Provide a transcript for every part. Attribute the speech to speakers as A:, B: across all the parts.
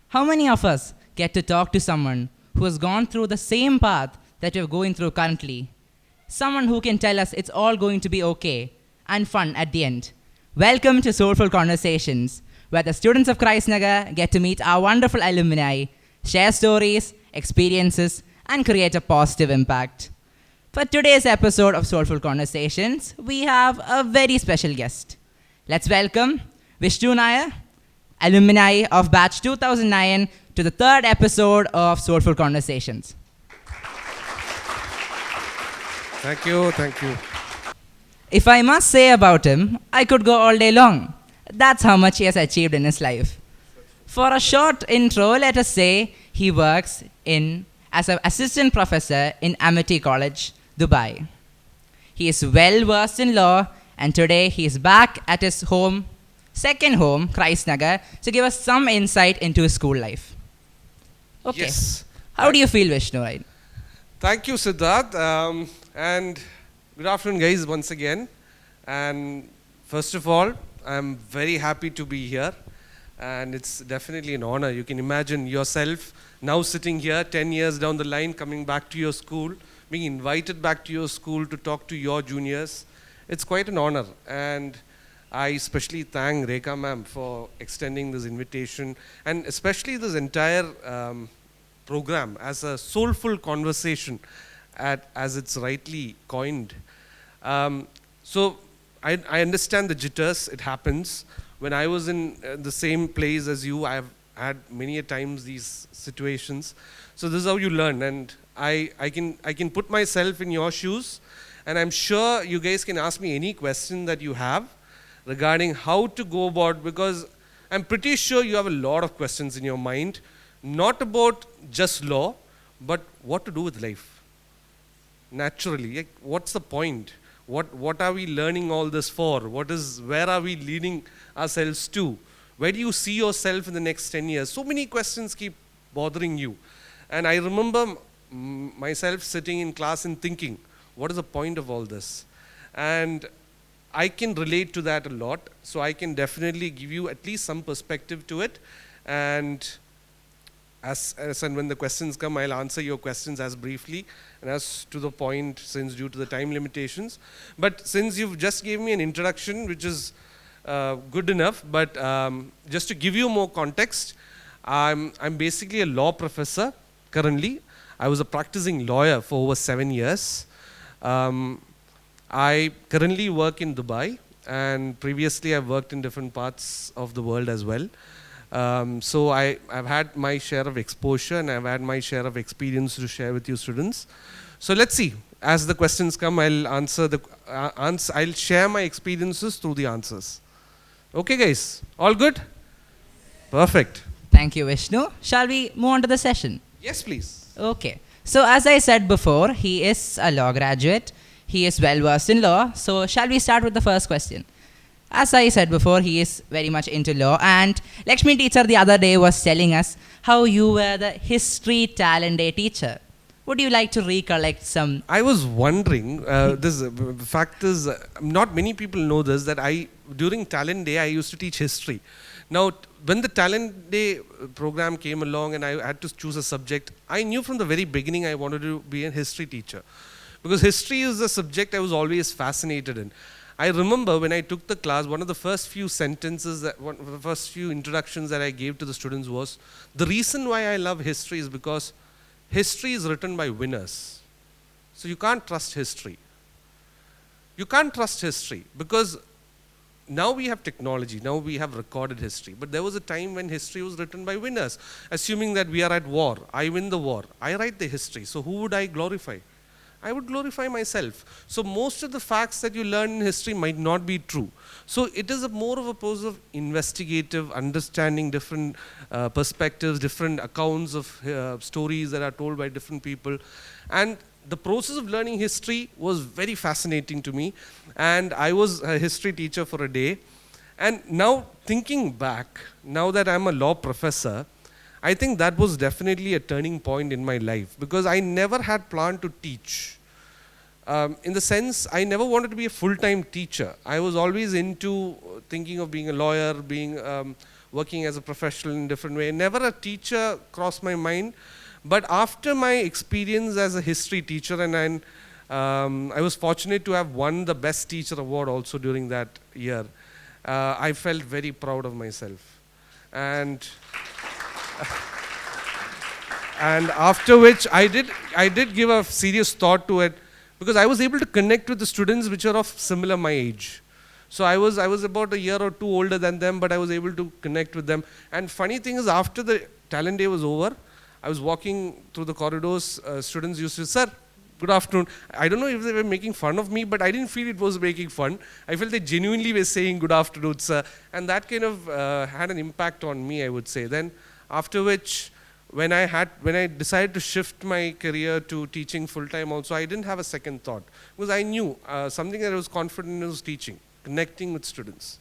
A: How many of us get to talk to someone who has gone through the same path that we're going through currently? Someone who can tell us it's all going to be okay and fun at the end. Welcome to Soulful Conversations, where the students of Christ Nagar get to meet our wonderful alumni, share stories, experiences, and create a positive impact. For today's episode of Soulful Conversations, we have a very special guest. Let's welcome Vishnu Nair, alumni of batch 2009, to the third episode of Soulful Conversations.
B: Thank you, thank you.
A: If I must say about him, I could go all day long. That's how much he has achieved in his life. For a short intro, let us say he works as an assistant professor in Amity College, Dubai. He is well versed in law, and today he is back at his second home, Christ Nagar, to give us some insight into his school life. Okay.
B: Yes.
A: How do you feel, Vishnu? Right?
B: Thank you, Siddharth. And good afternoon, guys, once again. And first of all, I'm very happy to be here. And it's definitely an honor. You can imagine yourself now sitting here 10 years down the line, coming back to your school, being invited back to your school to talk to your juniors. It's quite an honor. And I especially thank Rekha ma'am for extending this invitation, and especially this entire program as a soulful conversation, as it's rightly coined. So I understand the jitters, it happens. When I was in the same place as you, I've had many a times these situations. So this is how you learn, and I can put myself in your shoes, and I'm sure you guys can ask me any question that you have regarding how to go about, because I'm pretty sure you have a lot of questions in your mind, not about just law, but what to do with life. Naturally, like, what's the point? What are we learning all this for? Where are we leading ourselves to? Where do you see yourself in the next 10 years? So many questions keep bothering you. And I remember myself sitting in class and thinking, what is the point of all this? And I can relate to that a lot, so I can definitely give you at least some perspective to it. And as and when the questions come, I'll answer your questions as briefly and as to the point, since due to the time limitations. But since you've just gave me an introduction, which is good enough, but just to give you more context, I'm basically a law professor currently. I was a practicing lawyer for over 7 years. I currently work in Dubai, and previously I've worked in different parts of the world as well. So I've had my share of exposure, and I've had my share of experience to share with you students. So let's see. As the questions come, I'll I'll share my experiences through the answers. Okay, guys? All good? Perfect.
A: Thank you, Vishnu. Shall we move on to the session?
B: Yes, please.
A: Okay. So as I said before, he is a law graduate. He is well versed in law. So shall we start with the first question? As I said before, he is very much into law. And Lakshmi teacher the other day was telling us how you were the history talent day teacher. Would you like to recollect some?
B: I was wondering, the fact is, not many people know this, that during talent day, I used to teach history. Now, when the talent day program came along and I had to choose a subject, I knew from the very beginning I wanted to be a history teacher. Because history is a subject I was always fascinated in. I remember when I took the class, one of the first few introductions that I gave to the students was, the reason why I love history is because history is written by winners. So you can't trust history. You can't trust history because now we have technology, now we have recorded history. But there was a time when history was written by winners. Assuming that we are at war, I win the war, I write the history. So who would I glorify? I would glorify myself. So most of the facts that you learn in history might not be true. So it is more of a process of investigative, understanding different perspectives, different accounts of stories that are told by different people. And the process of learning history was very fascinating to me. And I was a history teacher for a day. And now thinking back, now that I'm a law professor, I think that was definitely a turning point in my life, because I never had planned to teach. In the sense, I never wanted to be a full-time teacher. I was always into thinking of being a lawyer, working as a professional in different way. Never a teacher crossed my mind. But after my experience as a history teacher, and I was fortunate to have won the Best Teacher Award also during that year, I felt very proud of myself. And and after which I did give a serious thought to it, because I was able to connect with the students which are of similar my age. So I was about a year or two older than them, but I was able to connect with them. And funny thing is, after the talent day was over, I was walking through the corridors, students used to say, "Sir, good afternoon." I don't know if they were making fun of me, but I didn't feel it was making fun. I felt they genuinely were saying good afternoon, sir. And that kind of had an impact on me, I would say. Then after which, when I decided to shift my career to teaching full-time also, I didn't have a second thought. Because I knew something that I was confident in was teaching, connecting with students.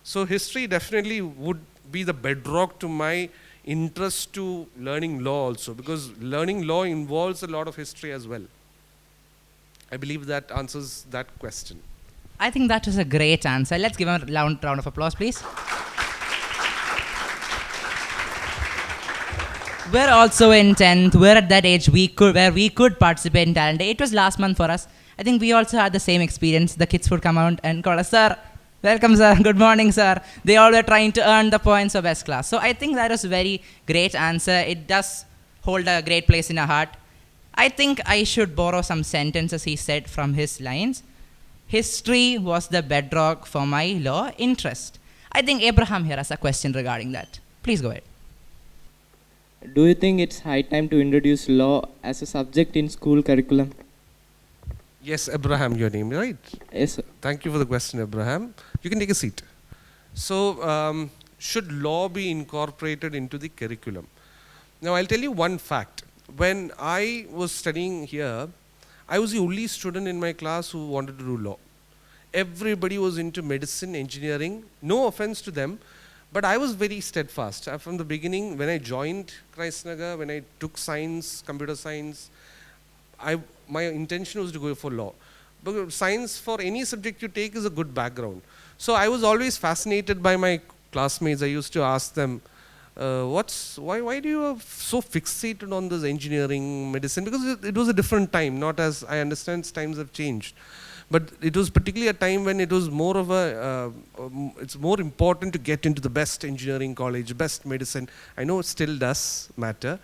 B: So history definitely would be the bedrock to my interest to learning law also, because learning law involves a lot of history as well. I believe that answers that question.
A: I think that was a great answer. Let's give him a round of applause, please. We're also in 10th. We're at that age where we could participate in talent day. It was last month for us. I think we also had the same experience. The kids would come out and call us, "Sir, welcome, sir. Good morning, sir." They all were trying to earn the points for best class. So I think that was a very great answer. It does hold a great place in our heart. I think I should borrow some sentences he said from his lines. History was the bedrock for my law interest. I think Abraham here has a question regarding that. Please go ahead.
C: Do you think it's high time to introduce law as a subject in school curriculum?
B: Yes, Abraham, your name, right?
C: Yes, sir.
B: Thank you for the question, Abraham. You can take a seat. So, should law be incorporated into the curriculum? Now, I'll tell you one fact. When I was studying here, I was the only student in my class who wanted to do law. Everybody was into medicine, engineering. No offense to them, but I was very steadfast. From the beginning, when I joined Christ Nagar, when I took science, computer science, my intention was to go for law. Because science, for any subject you take, is a good background. So I was always fascinated by my classmates. I used to ask them, why do you are so fixated on this engineering, medicine? Because it was a different time, not as I understand times have changed. But it was particularly a time when it was more of it's more important to get into the best engineering college, best medicine. I know it still does matter,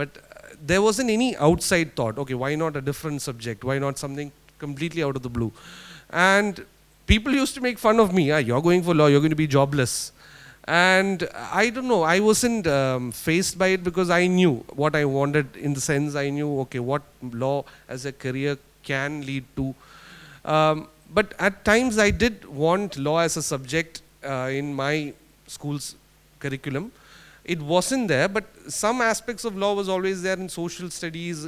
B: but there wasn't any outside thought, okay, why not a different subject? Why not something completely out of the blue? And people used to make fun of me. You're going for law, you're going to be jobless. And I don't know, I wasn't faced by it, because I knew what I wanted, in the sense I knew, okay, what law as a career can lead to. But at times I did want law as a subject in my school's curriculum. It wasn't there, but some aspects of law was always there in social studies,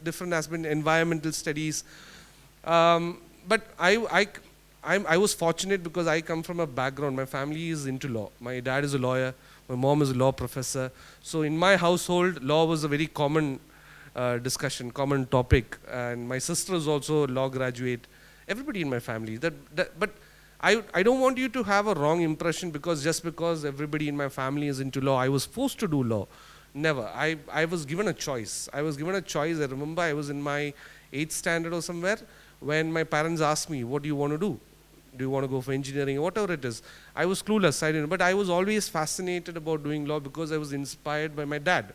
B: different aspects, environmental studies. But I was fortunate because I come from a background, my family is into law. My dad is a lawyer, my mom is a law professor. So in my household, law was a very common discussion, common topic. And my sister is also a law graduate. Everybody in my family. But I don't want you to have a wrong impression just because everybody in my family is into law, I was forced to do law. Never. I was given a choice. I remember I was in my 8th standard or somewhere when my parents asked me, what do you want to do? Do you want to go for engineering or whatever it is? I was clueless. I didn't. But I was always fascinated about doing law because I was inspired by my dad.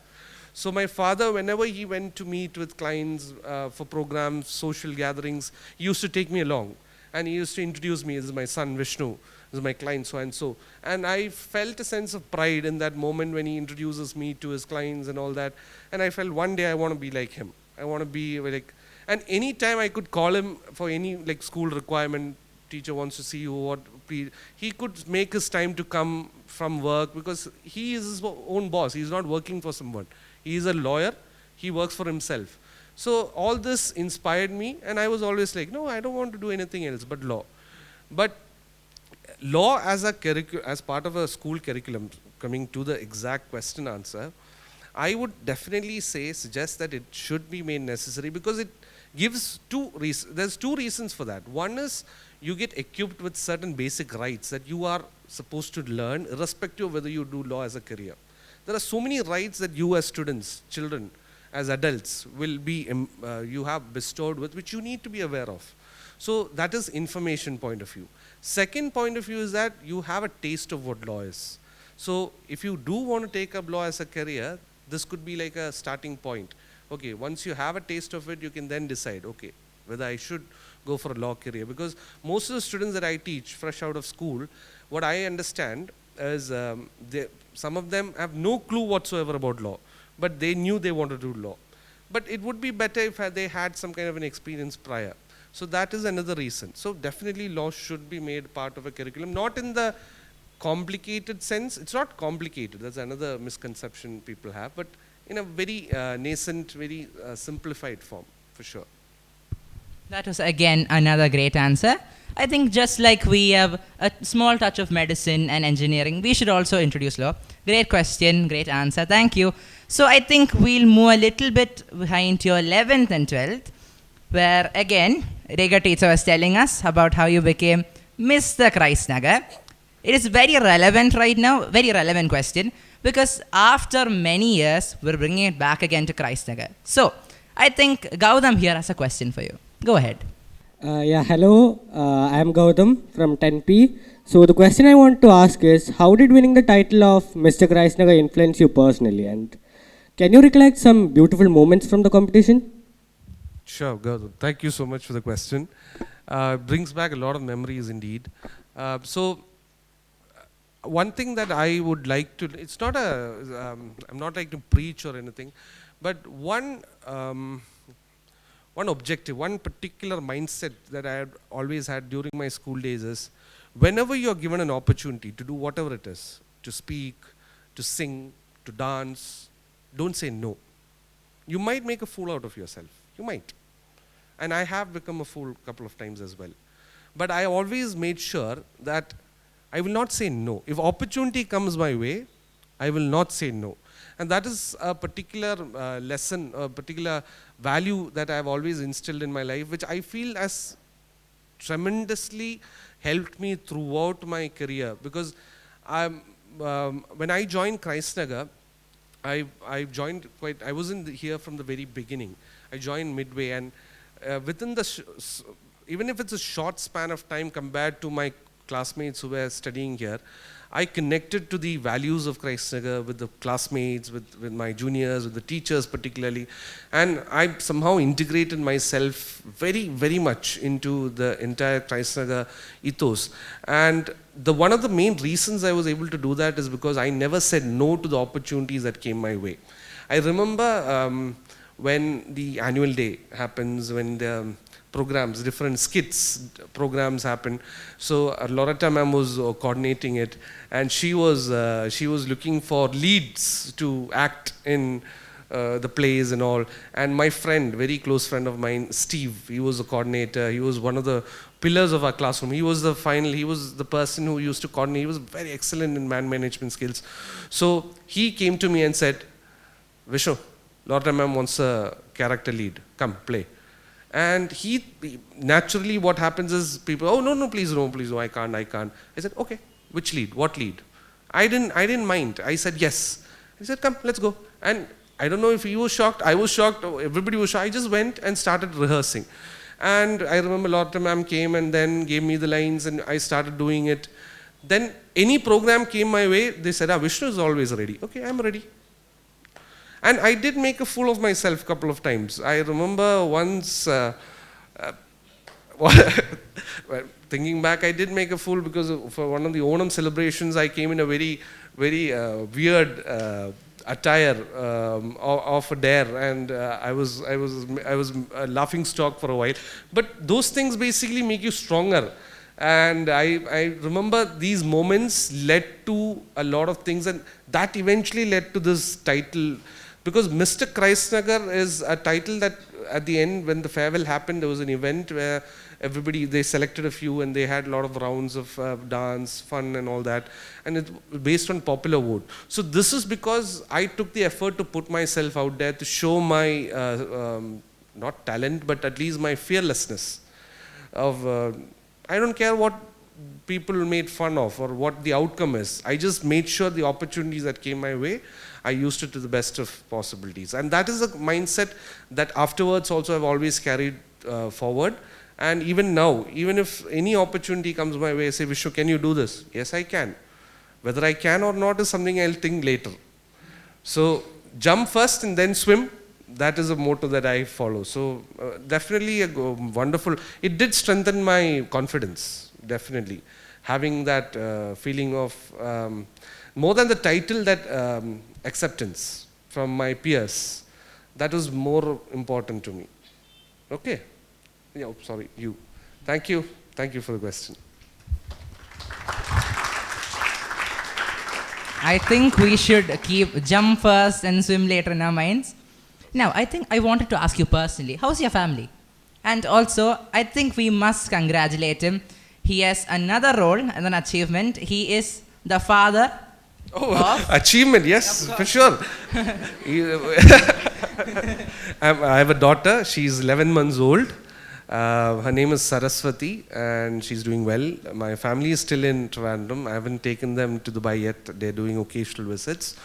B: So my father, whenever he went to meet with clients for programs, social gatherings, he used to take me along. And he used to introduce me, this is my son Vishnu, this is my client so and so. And I felt a sense of pride in that moment when he introduces me to his clients and all that. And I felt one day I want to be like him. I want to be like, and any time I could call him for any like school requirement, teacher wants to see you, he could make his time to come from work because he is his own boss. He's not working for someone. He is a lawyer. He works for himself. So all this inspired me, and I was always like, no, I don't want to do anything else but law. But law as part of a school curriculum, coming to the exact question answer, I would definitely suggest that it should be made necessary because gives there's two reasons for that. One is you get equipped with certain basic rights that you are supposed to learn irrespective of whether you do law as a career. There are so many rights that you as students, children, as adults will be, you have bestowed with, which you need to be aware of. So that is information point of view. Second point of view is that you have a taste of what law is. So if you do want to take up law as a career, this could be like a starting point. Okay, once you have a taste of it, you can then decide, okay, whether I should go for a law career. Because most of the students that I teach fresh out of school, what I understand is some of them have no clue whatsoever about law, but they knew they wanted to do law. But it would be better if they had some kind of an experience prior. So that is another reason. So definitely law should be made part of a curriculum, not in the complicated sense. It's not complicated, that's another misconception people have, but in a very nascent, very simplified form, for sure.
A: That was again another great answer. I think just like we have a small touch of medicine and engineering, we should also introduce law. Great question, great answer, thank you. So I think we'll move a little bit behind to your 11th and 12th, where again, Rega teacher was telling us about how you became Mr. Christ Nagar. It is very relevant right now, very relevant question, because after many years, we're bringing it back again to Christ Nagar. So I think Gautam here has a question for you. Go ahead.
D: Hello, I am Gautam from 10P. So the question I want to ask is, how did winning the title of Mr. Christ Nagar influence you personally? And can you recollect some beautiful moments from the competition?
B: Sure, Gautam. Thank you so much for the question. Brings back a lot of memories indeed. One thing that I would like to, it's not I'm not like to preach or anything, but one objective, one particular mindset that I had always had during my school days is, whenever you are given an opportunity to do whatever it is, to speak, to sing, to dance, don't say no. You might make a fool out of yourself. You might. And I have become a fool a couple of times as well. But I always made sure that I will not say no. If opportunity comes my way, I will not say no. And that is a particular lesson, a particular value that I have always instilled in my life, which I feel has tremendously helped me throughout my career. Because when I joined Christ Nagar, I joined I wasn't here from the very beginning. I joined midway, and within even if it's a short span of time compared to my classmates who were studying here, I connected to the values of Christ Nagar with the classmates, with my juniors, with the teachers particularly, and I somehow integrated myself very, very much into the entire Christ Nagar ethos. And one of the main reasons I was able to do that is because I never said no to the opportunities that came my way. I remember when the annual day happens, when the programs, different skits programs happen. So Loretta ma'am was coordinating it, and she was looking for leads to act in the plays and all. And my friend, very close friend of mine, Steve, he was a coordinator. He was one of the pillars of our classroom. He was the person who used to coordinate. He was very excellent in man management skills. So he came to me and said, "Vishnu, Loretta ma'am wants a character lead. Come, play." And naturally what happens is people, "Oh, no, please, no, I can't. I said, "Okay, which lead? What lead?" I didn't mind. I said, "Yes." He said, "Come, let's go." And I don't know if he was shocked, I was shocked, everybody was shocked. I just went and started rehearsing. And I remember Loretta ma'am came and then gave me the lines, and I started doing it. Then any program came my way, they said, "Vishnu is always ready." Okay, I'm ready. And I did make a fool of myself a couple of times. I remember once, thinking back, I did make a fool because for one of the Onam celebrations, I came in a very, very weird attire of a dare, and I was a laughing stock for a while. But those things basically make you stronger. And I remember these moments led to a lot of things, and that eventually led to this title. Because Mr. Christ Nagar is a title that at the end, when the farewell happened, there was an event where they selected a few, and they had a lot of rounds of dance, fun and all that. And it's based on popular vote. So this is because I took the effort to put myself out there to show my not talent, but at least my fearlessness of, I don't care what people made fun of or what the outcome is. I just made sure the opportunities that came my way, I used it to the best of possibilities. And that is a mindset that afterwards also I've always carried forward. And even now, even if any opportunity comes my way, I say, Vishnu, can you do this? Yes, I can. Whether I can or not is something I'll think later. So jump first and then swim. That is a motto that I follow. So definitely a wonderful, it did strengthen my confidence, definitely. Having that feeling of, more than the title, that acceptance from my peers, that was more important to me. Okay. Yeah, sorry, you. Thank you. Thank you for the question.
A: I think we should keep jump first and swim later in our minds. Now, I think I wanted to ask you personally, how's your family? And also, I think we must congratulate him. He has another role and an achievement. He is the father of...
B: Achievement, yes, for sure. I have a daughter. She's 11 months old. Her name is Saraswati, and she's doing well. My family is still in Trivandrum. I haven't taken them to Dubai yet. They're doing occasional visits.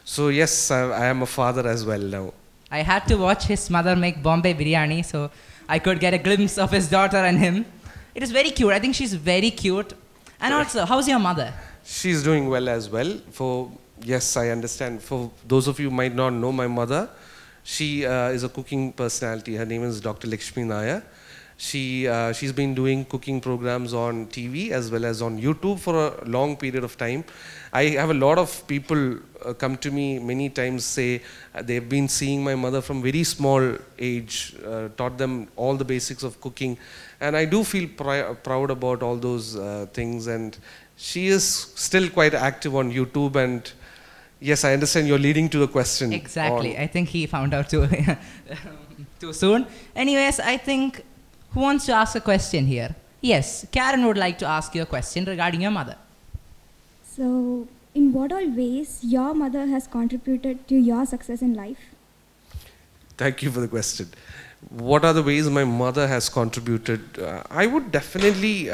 B: So yes, I am a father as well now.
A: I had to watch his mother make Bombay biryani, so I could get a glimpse of his daughter and him. It is very cute. I think she's very cute. And also, how's your mother?
B: She's doing well as well. Yes, I understand. For those of you who might not know my mother, she is a cooking personality. Her name is Dr.Vishnu Nair. She's been doing cooking programs on TV as well as on YouTube for a long period of time. I have a lot of people come to me many times, say they've been seeing my mother from very small age, taught them all the basics of cooking, and I do feel proud about all those things. And she is still quite active on YouTube. And yes, I understand you're leading to the question.
A: Exactly. I think he found out too soon. Anyways, I think, who wants to ask a question here? Yes, Karen would like to ask you a question regarding your mother.
E: So, in what all ways your mother has contributed to your success in life?
B: Thank you for the question. What are the ways my mother has contributed? I would definitely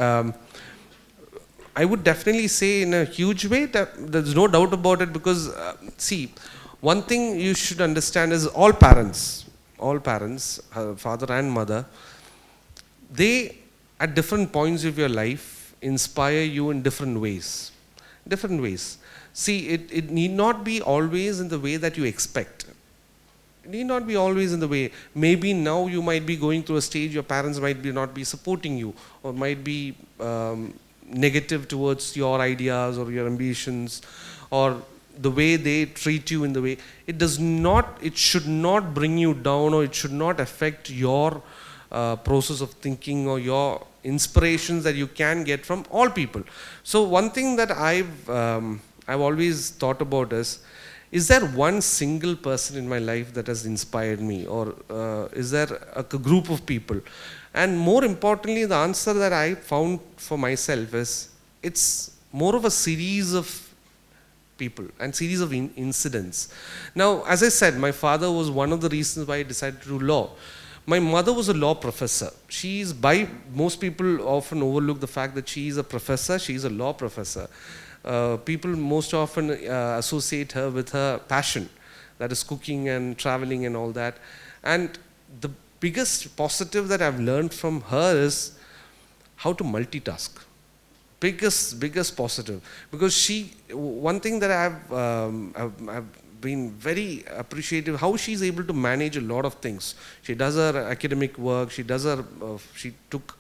B: say in a huge way that there's no doubt about it, because see, one thing you should understand is all parents, father and mother, they at different points of your life inspire you in different ways. See, it need not be always in the way that you expect. It need not be always in the way. Maybe now you might be going through a stage, your parents might not be supporting you, or might be negative towards your ideas or your ambitions, or the way they treat you in the way. It should not bring you down, or it should not affect your process of thinking or your inspirations that you can get from all people. So one thing that I've always thought about is there one single person in my life that has inspired me, or is there a group of people? And more importantly, the answer that I found for myself is, it's more of a series of people and series of incidents. Now, as I said, my father was one of the reasons why I decided to do law. My mother was a law professor. Most people often overlook the fact that she is a professor, she is a law professor. People most often associate her with her passion, that is cooking and traveling and all that. And the biggest positive that I've learned from her is how to multitask. Biggest positive. Because one thing that I've been very appreciative, how she's able to manage a lot of things. She does her academic work, she took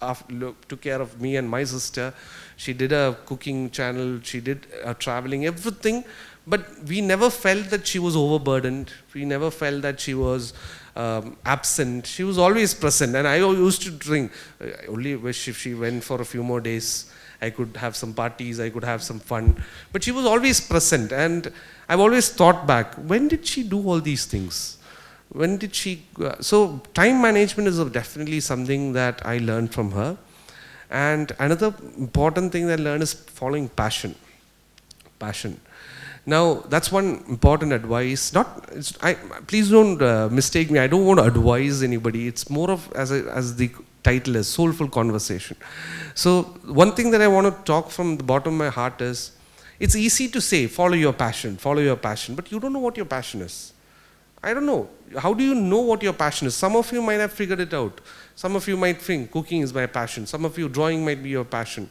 B: care of me and my sister, she did a cooking channel, she did traveling, everything, but we never felt that she was overburdened, we never felt that she was absent. She was always present, and I used to drink. I only wish if she went for a few more days, I could have some parties, I could have some fun, but she was always present. And I've always thought back, when did she do all these things? When did she? So time management is definitely something that I learned from her. And another important thing that I learned is following passion. Now, that's one important advice. Please don't mistake me. I don't want to advise anybody. It's more of, as the title is, Soulful Conversation. So, one thing that I want to talk from the bottom of my heart is, it's easy to say, follow your passion, but you don't know what your passion is. I don't know. How do you know what your passion is? Some of you might have figured it out. Some of you might think cooking is my passion. Some of you, drawing might be your passion.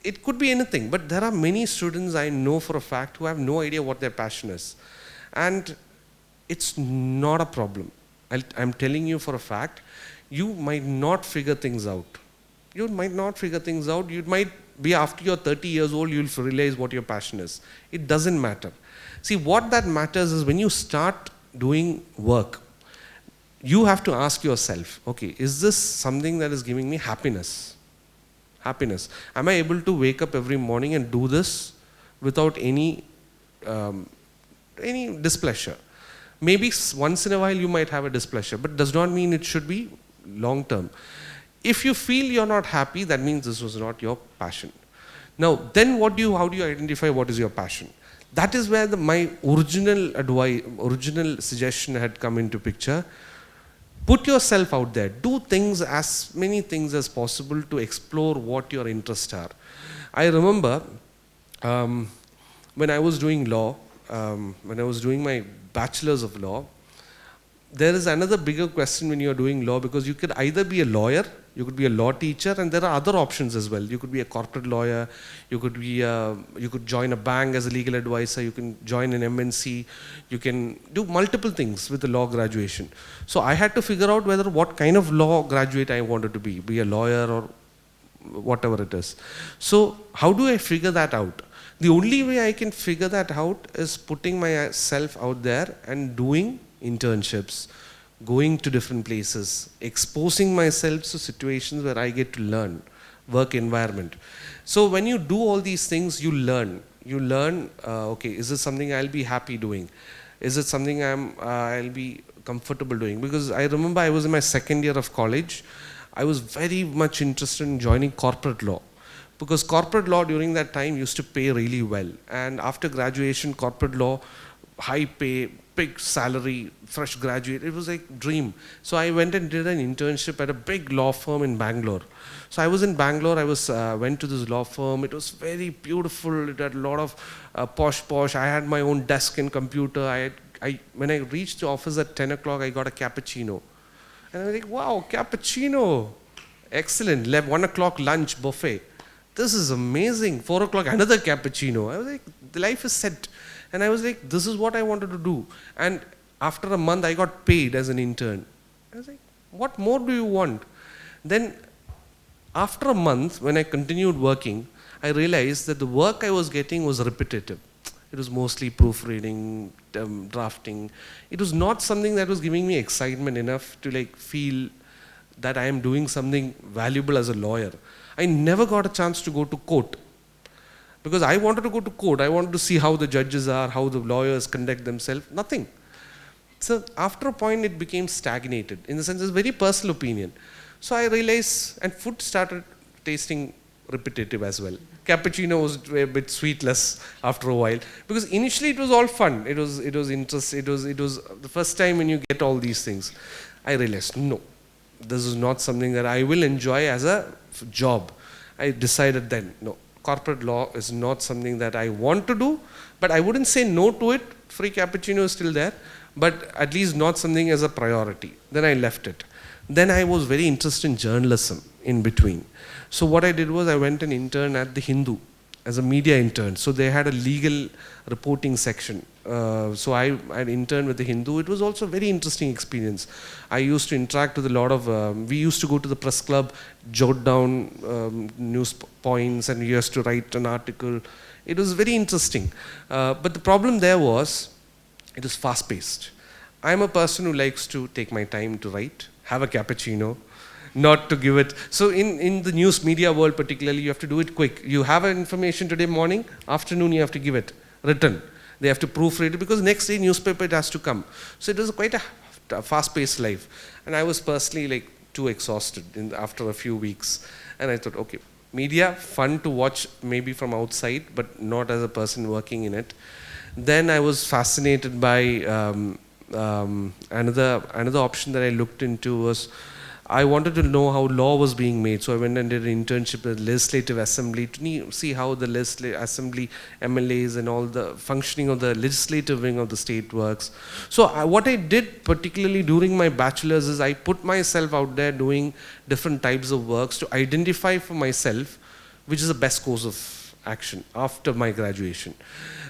B: It could be anything, but there are many students I know for a fact who have no idea what their passion is. And it's not a problem. I'm telling you for a fact, you might not figure things out. You might not figure things out. You might be, after you're 30 years old, you'll realize what your passion is. It doesn't matter. See, what that matters is when you start doing work, you have to ask yourself, okay, is this something that is giving me happiness? Happiness. Am I able to wake up every morning and do this without any displeasure? Maybe once in a while you might have a displeasure, but does not mean it should be long term. If you feel you're not happy, that means this was not your passion. Now, then how do you identify what is your passion? That is where my original suggestion had come into picture. Put yourself out there. Do things, as many things as possible, to explore what your interests are. I remember when I was doing law, when I was doing my bachelor's of law, there is another bigger question when you are doing law, because you could either be a lawyer, you could be a law teacher, and there are other options as well. You could be a corporate lawyer, you could join a bank as a legal advisor, you can join an MNC, you can do multiple things with a law graduation. So I had to figure out what kind of law graduate I wanted to be a lawyer or whatever it is. So how do I figure that out? The only way I can figure that out is putting myself out there and doing internships, going to different places, exposing myself to situations where I get to learn, work environment. So when you do all these things, you learn. Okay, is this something I'll be happy doing? Is it something I'll be comfortable doing? Because I remember I was in my second year of college. I was very much interested in joining corporate law, because corporate law during that time used to pay really well. And after graduation, corporate law, high pay, big salary, fresh graduate, it was like dream. So I went and did an internship at a big law firm in Bangalore. So I was in Bangalore, went to this law firm. It was very beautiful. It had a lot of posh. I had my own desk and computer. When I reached the office at 10 o'clock, I got a cappuccino. And I was like, wow, cappuccino. Excellent. 1 o'clock lunch buffet. This is amazing. 4 o'clock, another cappuccino. I was like, the life is set. And I was like, this is what I wanted to do. And after a month, I got paid as an intern. I was like, what more do you want? Then after a month, when I continued working, I realized that the work I was getting was repetitive. It was mostly proofreading, drafting. It was not something that was giving me excitement enough to feel that I am doing something valuable as a lawyer. I never got a chance to go to court, because I wanted to go to court. I wanted to see how the judges are, how the lawyers conduct themselves. Nothing. So after a point, it became stagnated. In the sense, it's a very personal opinion. So I realized, and food started tasting repetitive as well. Cappuccino was a bit sweetless after a while, because initially it was all fun. It was interest. It was the first time when you get all these things. I realized, no, this is not something that I will enjoy as a job. I decided then, no, corporate law is not something that I want to do, but I wouldn't say no to it. Free cappuccino is still there, but at least not something as a priority. Then I left it. Then I was very interested in journalism in between. So what I did was I went and interned at the Hindu as a media intern. So they had a legal reporting section. So I had interned with the Hindu. It was also a very interesting experience. I used to interact with a lot of, we used to go to the press club, jot down news points, and we used to write an article. It was very interesting. But the problem there was, it was fast-paced. I'm a person who likes to take my time to write, have a cappuccino, not to give it. So in the news media world particularly, you have to do it quick. You have information today morning, afternoon you have to give it, written. They have to proofread it, because next day newspaper it has to come. So it was quite a fast-paced life. And I was personally too exhausted after a few weeks. And I thought, okay, media, fun to watch maybe from outside, but not as a person working in it. Then I was fascinated by another option that I looked into was I wanted to know how law was being made. So I went and did an internship at the Legislative Assembly to see how the Legislative Assembly, MLAs and all the functioning of the legislative wing of the state works. So what I did particularly during my bachelor's is I put myself out there doing different types of works to identify for myself which is the best course of action after my graduation.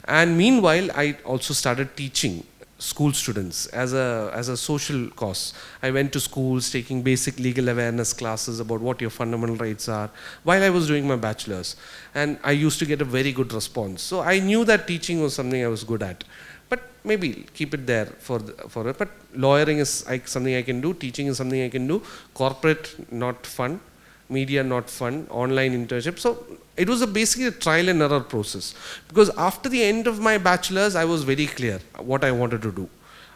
B: And meanwhile, I also started teaching school students as a social cause. I went to schools taking basic legal awareness classes about what your fundamental rights are while I was doing my bachelor's, and I used to get a very good response. So I knew that teaching was something I was good at, but maybe keep it there for it. But lawyering is something I can do, teaching is something I can do, corporate not fun, media not fun, online internship. So it was basically a trial and error process, because after the end of my bachelor's I was very clear what I wanted to do.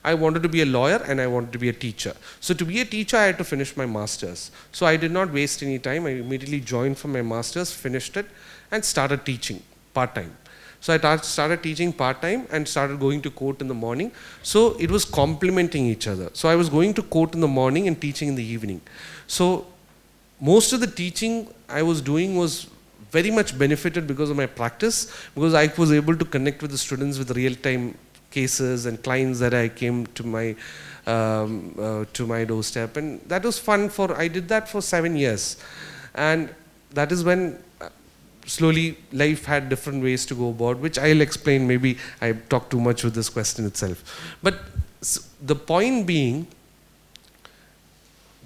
B: I wanted to be a lawyer and I wanted to be a teacher. So to be a teacher I had to finish my master's. So I did not waste any time. I immediately joined for my master's, finished it and started teaching part-time. So I started teaching part-time and started going to court in the morning. So it was complementing each other. So I was going to court in the morning and teaching in the evening. So most of the teaching I was doing was very much benefited because of my practice, because I was able to connect with the students with real-time cases and clients that I came to my doorstep, and that was fun. I did that for 7 years, and that is when slowly life had different ways to go about, which I'll explain. Maybe I talked too much with this question itself, but the point being,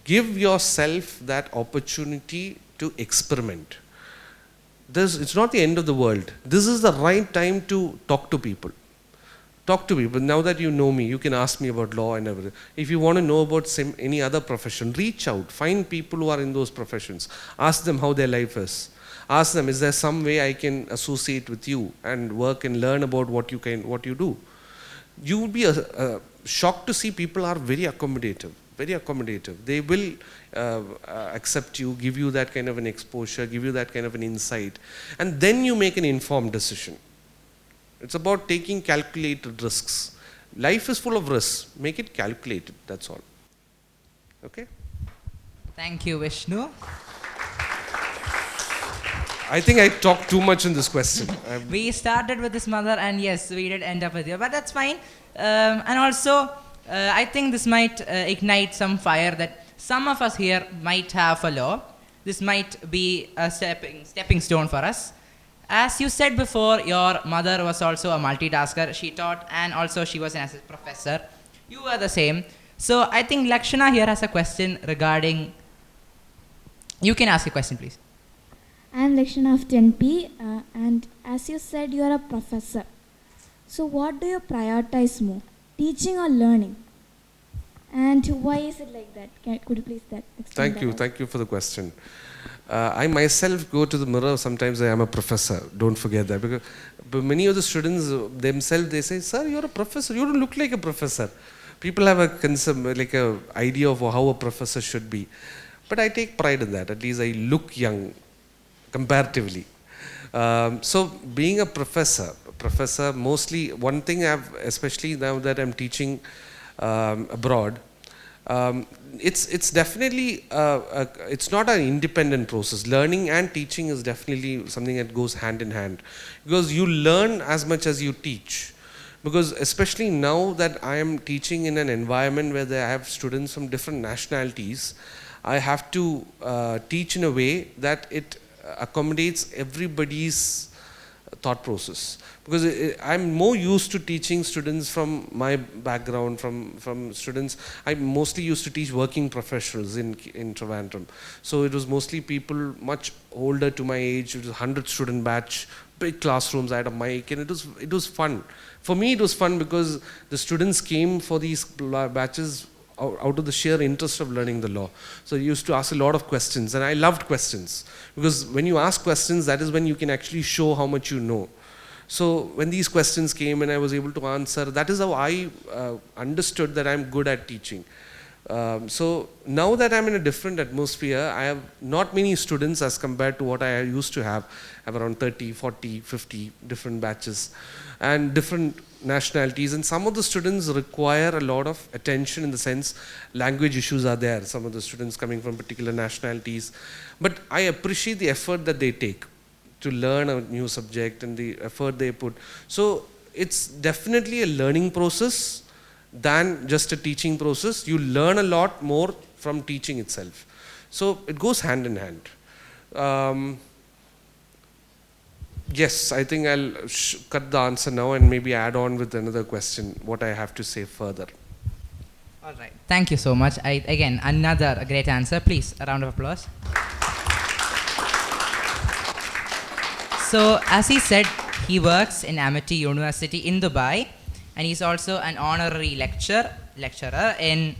B: give yourself that opportunity to experiment. It's not the end of the world. This is the right time to talk to people. Talk to people. Now that you know me, you can ask me about law and everything. If you want to know about any other profession, reach out. Find people who are in those professions. Ask them how their life is. Ask them, is there some way I can associate with you and work and learn about what you do? You will be shocked to see people are very accommodative. Very accommodative. They will accept you, give you that kind of an exposure, give you that kind of an insight, and then you make an informed decision. It's about taking calculated risks. Life is full of risks. Make it calculated, that's all. Okay?
A: Thank you, Vishnu.
B: I think I talked too much in this question.
A: We started with his mother, and yes, we did end up with you, but that's fine. And also, I think this might ignite some fire that some of us here might have for law. This might be a stepping stone for us. As you said before, your mother was also a multitasker. She taught and also she was an assistant professor. You were the same. So I think Lakshana here has a question regarding... You can ask a question, please.
E: I am Lakshana of 10P, and as you said, you are a professor. So what do you prioritize more, teaching or learning? And why is it like that? Could you please explain that?
B: Thank you for the question. I myself go to the mirror, sometimes I am a professor, don't forget that. Because many of the students themselves, they say, sir, you're a professor, you don't look like a professor. People have a concept, like a idea of how a professor should be. But I take pride in that, at least I look young, comparatively. So being a professor, mostly one thing especially now that I'm teaching abroad, it's definitely, it's not an independent process. Learning and teaching is definitely something that goes hand in hand. Because you learn as much as you teach. Because especially now that I am teaching in an environment where I have students from different nationalities, I have to teach in a way that it accommodates everybody's thought process. Because I'm more used to teaching students from my background, from students. I mostly used to teach working professionals in Trivandrum. So it was mostly people much older to my age. It was a 100 student batch, big classrooms, I had a mic, and it was fun. For me it was fun because the students came for these batches out of the sheer interest of learning the law. So you used to ask a lot of questions, and I loved questions. Because when you ask questions, that is when you can actually show how much you know. So when these questions came and I was able to answer, that is how I understood that I'm good at teaching. So now that I'm in a different atmosphere, I have not many students as compared to what I used to have. I have around 30, 40, 50 different batches and different nationalities, and some of the students require a lot of attention in the sense language issues are there, some of the students coming from particular nationalities, but I appreciate the effort that they take to learn a new subject and the effort they put. So it's definitely a learning process than just a teaching process. You learn a lot more from teaching itself. So it goes hand in hand. Yes, I think I'll cut the answer now and maybe add on with another question, what I have to say further.
A: All right. Thank you so much. Again, another great answer. Please, a round of applause. So, as he said, he works in Amity University in Dubai, and he's also an honorary lecturer in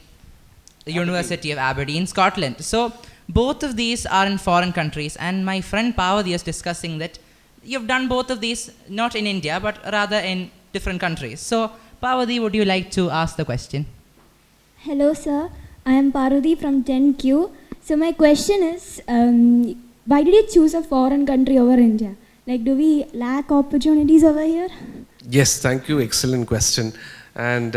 A: the University of Aberdeen, Scotland. So, both of these are in foreign countries, and my friend Pavadi is discussing that you've done both of these not in India, but rather in different countries. So, Pavadi, would you like to ask the question?
E: Hello, sir. I am Parvati from 10Q. So my question is, why did you choose a foreign country over India? Like, do we lack opportunities over here?
B: Yes, thank you. Excellent question. And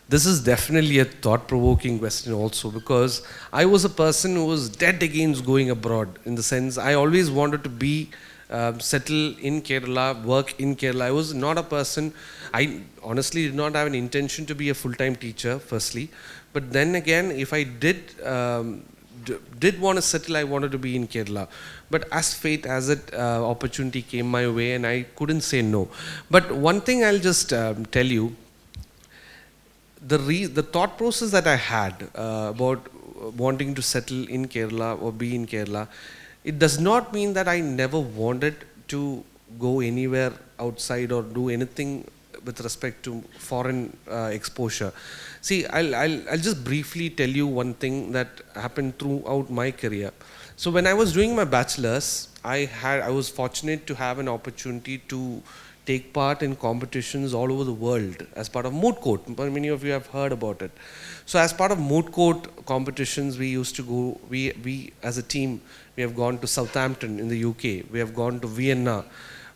B: this is definitely a thought-provoking question also, because I was a person who was dead against going abroad, in the sense I always wanted to be settle in Kerala, work in Kerala. I was not a person, I honestly did not have an intention to be a full-time teacher, firstly. But then again, if I did want to settle, I wanted to be in Kerala. But as fate has it, opportunity came my way and I couldn't say no. But one thing I'll just tell you, the thought process that I had about wanting to settle in Kerala or be in Kerala, it does not mean that I never wanted to go anywhere outside or do anything with respect to foreign exposure. See, I'll just briefly tell you one thing that happened throughout my career. So when I was doing my bachelor's, I was fortunate to have an opportunity to take part in competitions all over the world as part of moot court. Many of you have heard about it. So as part of moot court competitions, we used to go, we as a team, we have gone to Southampton in the UK, we have gone to Vienna,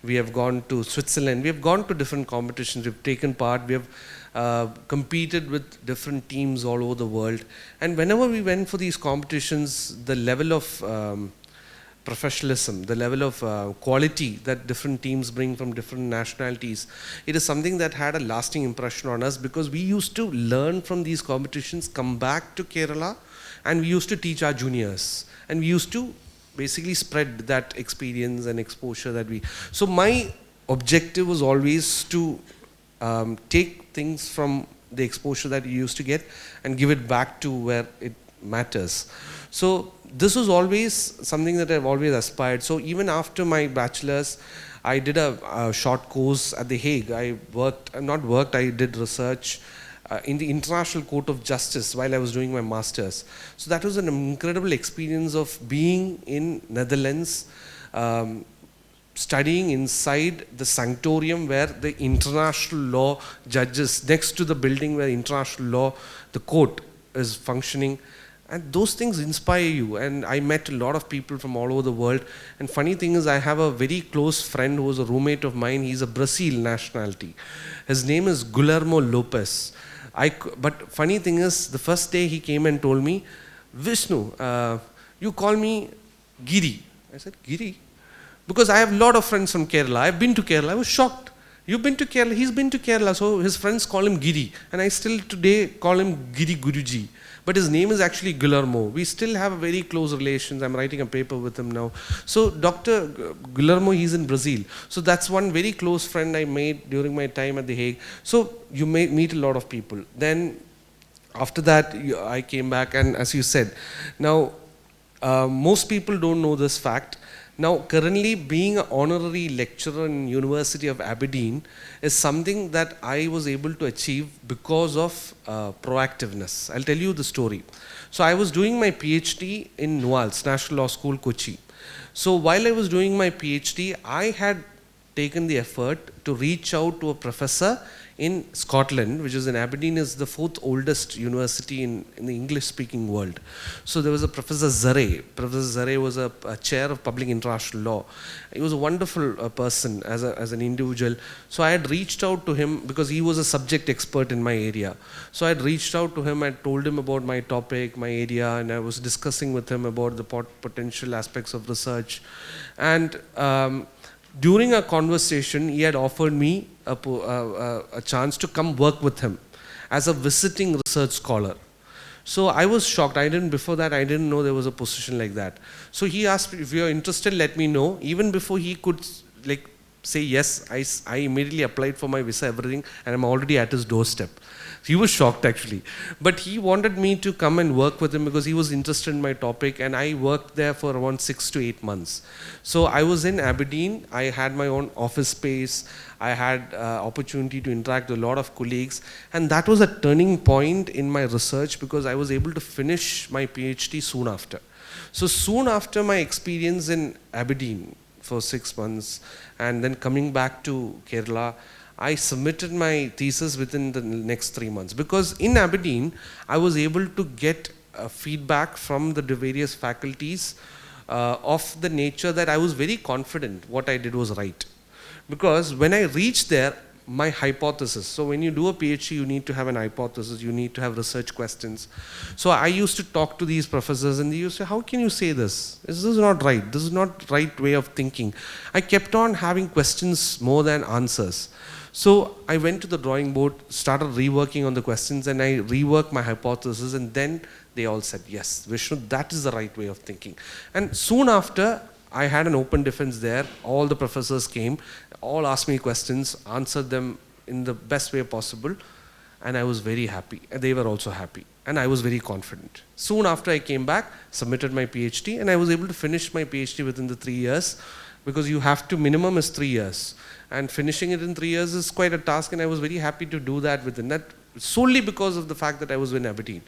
B: we have gone to Switzerland, we have gone to different competitions, we've taken part, we have competed with different teams all over the world. And whenever we went for these competitions, the level of professionalism, the level of quality that different teams bring from different nationalities, it is something that had a lasting impression on us, because we used to learn from these competitions, come back to Kerala, and we used to teach our juniors. And we used to basically spread that experience and exposure that we... So my objective was always to take things from the exposure that you used to get and give it back to where it matters. So this was always something that I've always aspired. So even after my bachelor's, I did a short course at The Hague. I did research in the International Court of Justice while I was doing my master's. So that was an incredible experience of being in Netherlands, studying inside the sanctorium where the international law judges, next to the building where international law, the court is functioning. And those things inspire you. And I met a lot of people from all over the world. And funny thing is, I have a very close friend who was a roommate of mine. He's a Brazil nationality. His name is Guillermo Lopez. But funny thing is, the first day he came and told me, Vishnu, you call me Giri. I said, Giri? Because I have a lot of friends from Kerala. I've been to Kerala. I was shocked. You've been to Kerala? He's been to Kerala. So his friends call him Giri. And I still today call him Giri Guruji. But his name is actually Guillermo. We still have a very close relations. I'm writing a paper with him now. So Dr. Guillermo, he's in Brazil. So that's one very close friend I made during my time at The Hague. So you may meet a lot of people. Then after that, I came back, and as you said, now most people don't know this fact. Now, currently being an honorary lecturer in University of Aberdeen is something that I was able to achieve because of proactiveness. I'll tell you the story. So I was doing my PhD in NUALS, National Law School, Kochi. So while I was doing my PhD, I had taken the effort to reach out to a professor in Scotland, which is in Aberdeen, is the 4th oldest university in the English-speaking world. So there was a Professor Zare. Professor Zare was a chair of public international law. He was a wonderful person as an individual. So I had reached out to him because he was a subject expert in my area. So I had reached out to him, I told him about my topic, my area, and I was discussing with him about the potential aspects of research. And during our conversation, he had offered me a chance to come work with him as a visiting research scholar. So I was shocked. Before that, I didn't know there was a position like that. So he asked me, if you're interested, let me know. Even before he could say yes, I immediately applied for my visa, everything, and I'm already at his doorstep. He was shocked actually. But he wanted me to come and work with him because he was interested in my topic, and I worked there for around 6 to 8 months. So I was in Aberdeen. I had my own office space. I had opportunity to interact with a lot of colleagues, and that was a turning point in my research because I was able to finish my PhD soon after. So soon after my experience in Aberdeen for 6 months and then coming back to Kerala, I submitted my thesis within the next 3 months because in Aberdeen, I was able to get feedback from the various faculties of the nature that I was very confident what I did was right. Because when I reached there, my hypothesis, so when you do a PhD, you need to have an hypothesis, you need to have research questions. So I used to talk to these professors and they used to say, how can you say this? This is not right. This is not right way of thinking. I kept on having questions more than answers. So I went to the drawing board, started reworking on the questions, and I reworked my hypothesis, and then they all said, yes, Vishnu, that is the right way of thinking. And soon after, I had an open defense there. All the professors came, all asked me questions, answered them in the best way possible, and I was very happy. And they were also happy, and I was very confident. Soon after I came back, submitted my PhD, and I was able to finish my PhD within the 3 years, because you have to, minimum is 3 years. And finishing it in 3 years is quite a task, and I was very happy to do that within that, solely because of the fact that I was in Aberdeen.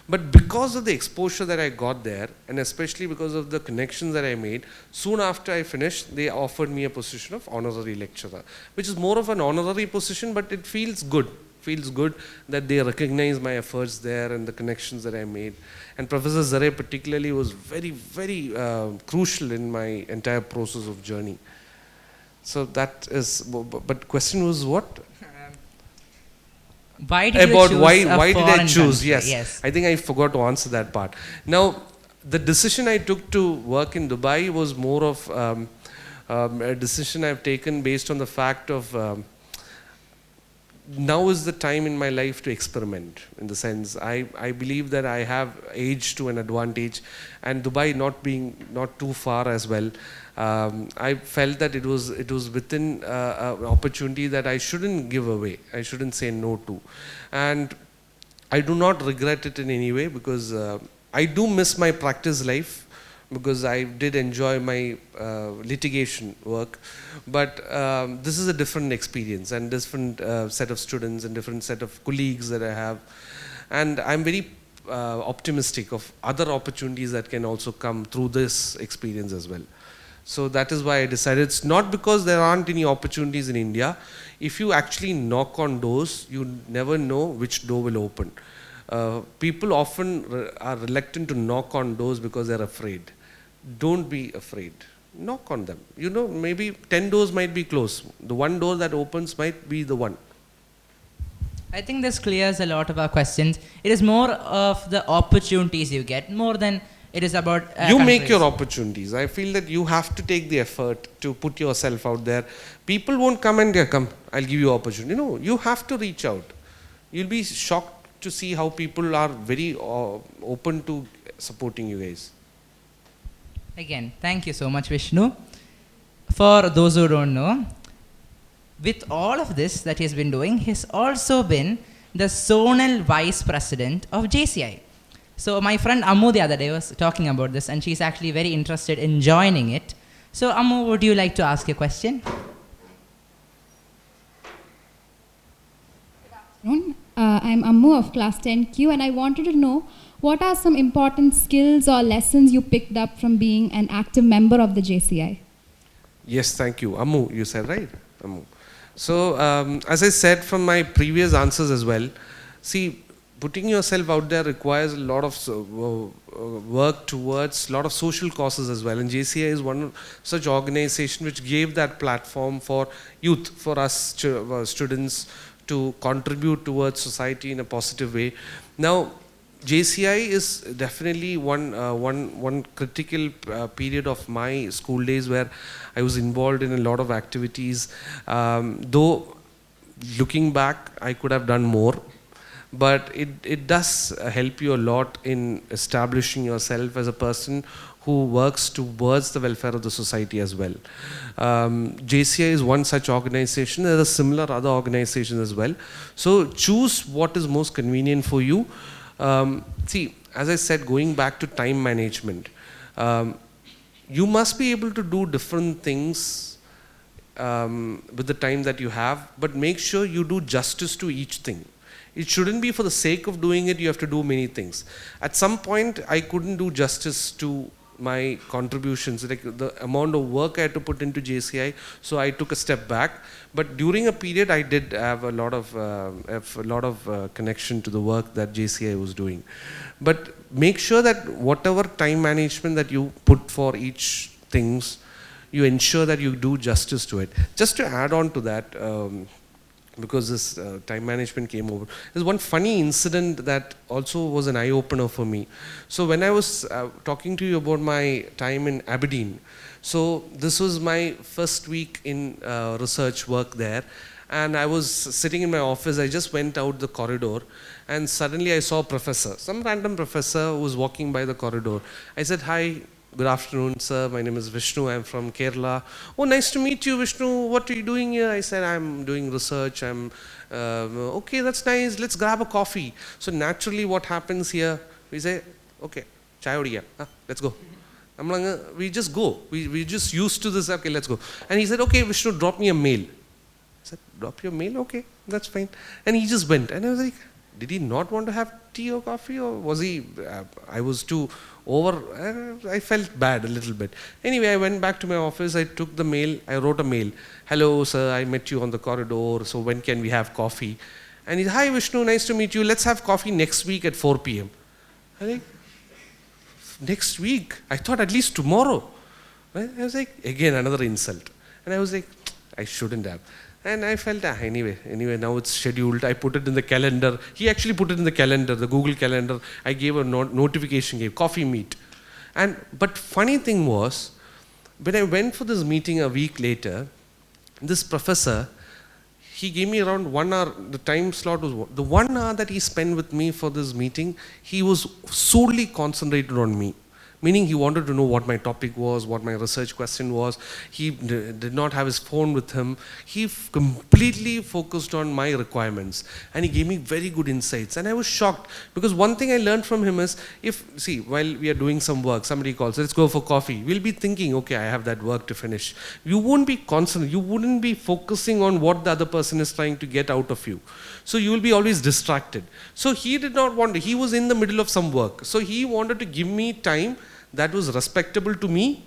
B: But because of the exposure that I got there, and especially because of the connections that I made, soon after I finished, they offered me a position of honorary lecturer, which is more of an honorary position, but it feels good. Feels good that they recognize my efforts there and the connections that I made. And Professor Zare particularly was very, very crucial in my entire process of journey. So that is, but question was what?
A: Why did you choose
B: why did I choose?
A: Country?
B: Yes, I think I forgot to answer that part. Now, the decision I took to work in Dubai was more of a decision I've taken based on the fact of now is the time in my life to experiment. In the sense, I believe that I have age to an advantage, and Dubai not too far as well. I felt that it was within an opportunity that I shouldn't give away. I shouldn't say no to, and I do not regret it in any way, because I do miss my practice life, because I did enjoy my litigation work, but this is a different experience and different set of students and different set of colleagues that I have, and I'm very optimistic of other opportunities that can also come through this experience as well. So that is why I decided. It's not because there aren't any opportunities in India. If you actually knock on doors, you never know which door will open. People often are reluctant to knock on doors because they're afraid. Don't be afraid. Knock on them. You know, maybe 10 doors might be closed. The one door that opens might be the one.
A: I think this clears a lot of our questions. It is more of the opportunities you get, more than it is about
B: you
A: countries.
B: make your opportunities. I feel that you have to take the effort to put yourself out there. People won't come and come, I'll give you opportunity. No, you have to reach out. You'll be shocked to see how people are very open to supporting you guys.
A: Again, thank you so much, Vishnu. For those who don't know, with all of this that he's been doing, he's also been the zonal vice president of JCI. So my friend Ammu the other day was talking about this, and she's actually very interested in joining it. So Ammu, would you like to ask a question?
F: I'm Ammu of class 10Q, and I wanted to know, what are some important skills or lessons you picked up from being an active member of the JCI?
B: Yes, thank you. Ammu, you said, right? Ammu. So, as I said from my previous answers as well, see, putting yourself out there requires a lot of work towards a lot of social causes as well. And JCI is one such organization which gave that platform for youth, for us students to contribute towards society in a positive way. Now, JCI is definitely one critical period of my school days where I was involved in a lot of activities. Though looking back, I could have done more, but it does help you a lot in establishing yourself as a person who works towards the welfare of the society as well. JCI is one such organization. There are similar other organizations as well. So choose what is most convenient for you. See, as I said, going back to time management, you must be able to do different things with the time that you have, but make sure you do justice to each thing. It shouldn't be for the sake of doing it, you have to do many things. At some point, I couldn't do justice to my contributions, like the amount of work I had to put into JCI, so I took a step back. But during a period, I did have a lot of connection to the work that JCI was doing. But make sure that whatever time management that you put for each things, you ensure that you do justice to it. Just to add on to that, because this time management came over, there's one funny incident that also was an eye-opener for me. So when I was talking to you about my time in Aberdeen, so this was my first week in research work there, and I was sitting in my office. I just went out the corridor, and suddenly I saw a professor, some random professor who was walking by the corridor. I said, "Hi, good afternoon, sir. My name is Vishnu. I'm from Kerala." "Oh, nice to meet you, Vishnu. What are you doing here?" I said, "I'm doing research. I'm okay, that's nice. Let's grab a coffee." So naturally, what happens here? We say, "Okay, chai odiya. Let's go." We just go. We just used to this. "Okay, let's go." And he said, "Okay, Vishnu, drop me a mail." I said, "Drop your mail? Okay, that's fine." And he just went. And I was like, did he not want to have tea or coffee, or was he, I was too I felt bad a little bit. Anyway, I went back to my office, I took the mail, I wrote a mail. "Hello sir, I met you on the corridor, so when can we have coffee?" And he said, "Hi Vishnu, nice to meet you. Let's have coffee next week at 4 p.m. I like, next week? I thought at least tomorrow. I was like, again, another insult. And I was like, I shouldn't have. And I felt, anyway, now it's scheduled. I put it in the calendar. He actually put it in the calendar, the Google Calendar. I gave a notification, gave coffee meet. But funny thing was, when I went for this meeting a week later, this professor, he gave me around 1 hour. The time slot was the 1 hour that he spent with me for this meeting. He was solely concentrated on me. Meaning he wanted to know what my topic was, what my research question was. He did not have his phone with him. He completely focused on my requirements. And he gave me very good insights. And I was shocked, because one thing I learned from him is, while we are doing some work, somebody calls, "Let's go for coffee." We'll be thinking, okay, I have that work to finish. You won't be concentrated. You wouldn't be focusing on what the other person is trying to get out of you. So you will be always distracted. So he did not want to. He was in the middle of some work. So he wanted to give me time that was respectable to me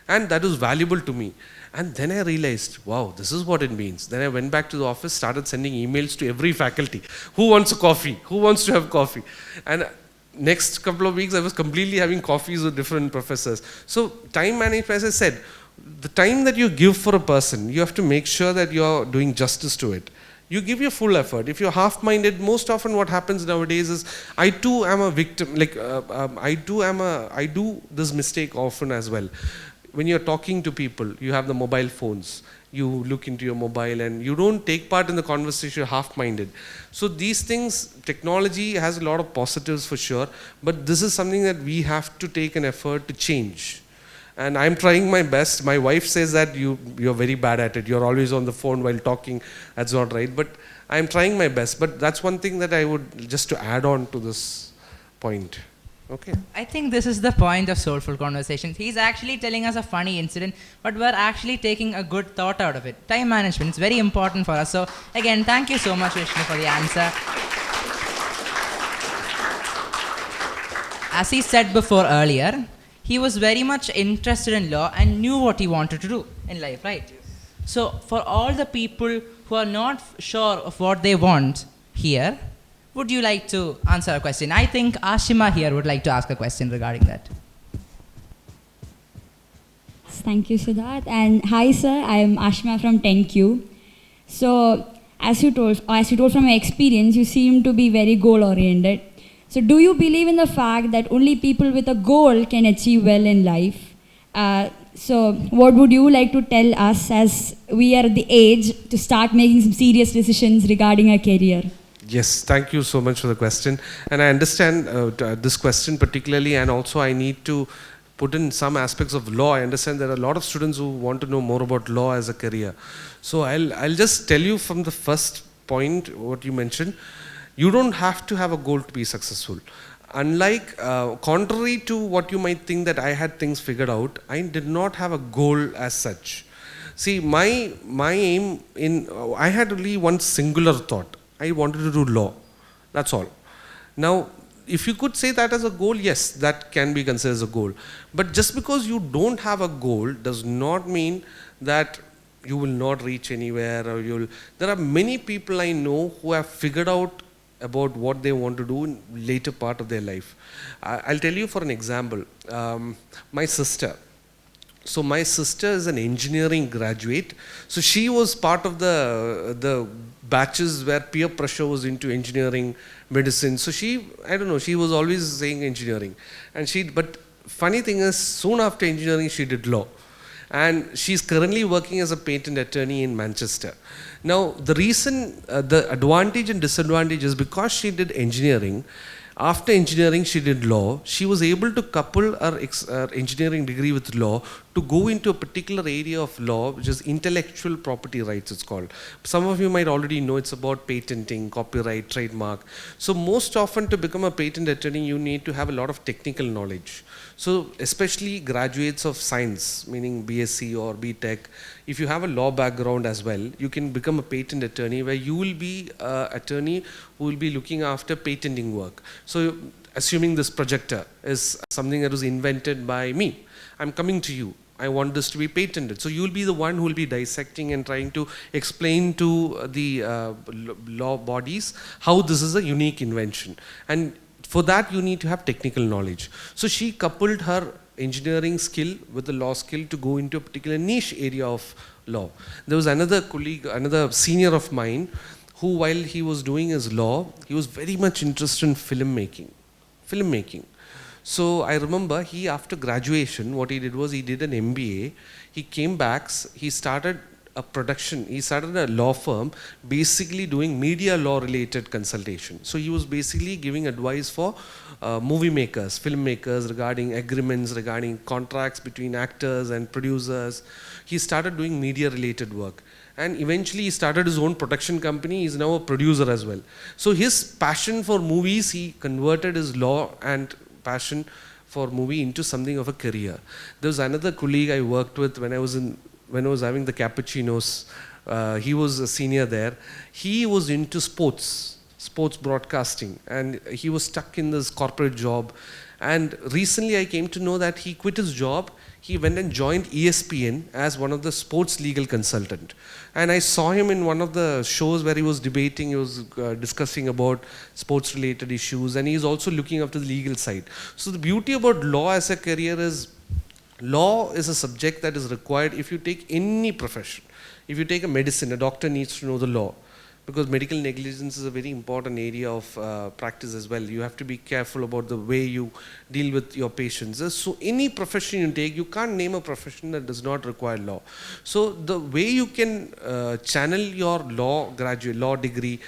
B: and that was valuable to me. And then I realized, wow, this is what it means. Then I went back to the office, started sending emails to every faculty. Who wants a coffee? Who wants to have coffee? And next couple of weeks, I was completely having coffees with different professors. So time management, as I said, the time that you give for a person, you have to make sure that you're doing justice to it. You give your full effort. If you're half-minded, most often what happens nowadays is, I too am a victim, I do this mistake often as well. When you're talking to people, you have the mobile phones, you look into your mobile and you don't take part in the conversation, you're half-minded. So these things, technology has a lot of positives for sure, but this is something that we have to take an effort to change. And I'm trying my best. My wife says that you're very bad at it. You're always on the phone while talking. That's not right. But I'm trying my best. But that's one thing that I would, just to add on to this point. Okay.
A: I think this is the point of Soulful Conversations. He's actually telling us a funny incident, but we're actually taking a good thought out of it. Time management, it's very important for us. So again, thank you so much, Vishnu, for the answer. As he said before earlier, he was very much interested in law and knew what he wanted to do in life, right? So for all the people who are not sure of what they want here, would you like to answer a question? I think Ashima here would like to ask a question regarding that.
G: Thank you, Siddharth. And hi, sir. I am Ashma from 10Q. So, as you told from your experience, you seem to be very goal-oriented. So, do you believe in the fact that only people with a goal can achieve well in life? So, what would you like to tell us as we are at the age to start making some serious decisions regarding our career?
B: Yes, thank you so much for the question. And I understand this question particularly, and also I need to put in some aspects of law. I understand there are a lot of students who want to know more about law as a career. So I'll just tell you from the first point what you mentioned. You don't have to have a goal to be successful. Unlike, contrary to what you might think that I had things figured out, I did not have a goal as such. See, my aim I had only one singular thought. I wanted to do law. That's all. Now, if you could say that as a goal, yes, that can be considered as a goal. But just because you don't have a goal does not mean that you will not reach anywhere, or there are many people I know who have figured out about what they want to do in later part of their life. I'll tell you for an example. My sister. So my sister is an engineering graduate. So she was part of the batches where peer pressure was into engineering, medicine. So she was always saying engineering. But funny thing is, soon after engineering, she did law. And she's currently working as a patent attorney in Manchester. Now, the reason, the advantage and disadvantage is because she did engineering. After engineering, she did law. She was able to couple her engineering degree with law to go into a particular area of law, which is intellectual property rights, it's called. Some of you might already know it's about patenting, copyright, trademark. So most often to become a patent attorney, you need to have a lot of technical knowledge. So especially graduates of science, meaning BSc or BTech, if you have a law background as well, you can become a patent attorney where you will be an attorney who will be looking after patenting work. So assuming this projector is something that was invented by me, I'm coming to you. I want this to be patented. So you'll be the one who will be dissecting and trying to explain to the law bodies how this is a unique invention. And for that, you need to have technical knowledge. So she coupled her engineering skill with the law skill to go into a particular niche area of law. There was another colleague, another senior of mine, who while he was doing his law, he was very much interested in filmmaking. So I remember after graduation, what he did was he did an MBA. He came back, he started a law firm basically doing media law related consultation. So he was basically giving advice for movie makers, filmmakers regarding agreements, regarding contracts between actors and producers. He started doing media related work. And eventually he started his own production company. He's now a producer as well. So his passion for movies, he converted his law and passion for movie into something of a career. There was another colleague I worked with when I was having the cappuccinos. He was a senior there. He was into sports broadcasting, and he was stuck in this corporate job. And recently I came to know that he quit his job. He went and joined ESPN as one of the sports legal consultant. And I saw him in one of the shows where he was debating, he was discussing about sports related issues, and he's also looking after the legal side. So the beauty about law as a career is, law is a subject that is required if you take any profession. If you take a medicine, a doctor needs to know the law, because medical negligence is a very important area of practice as well. You have to be careful about the way you deal with your patients. So any profession you take, you can't name a profession that does not require law. So the way you can channel your law degree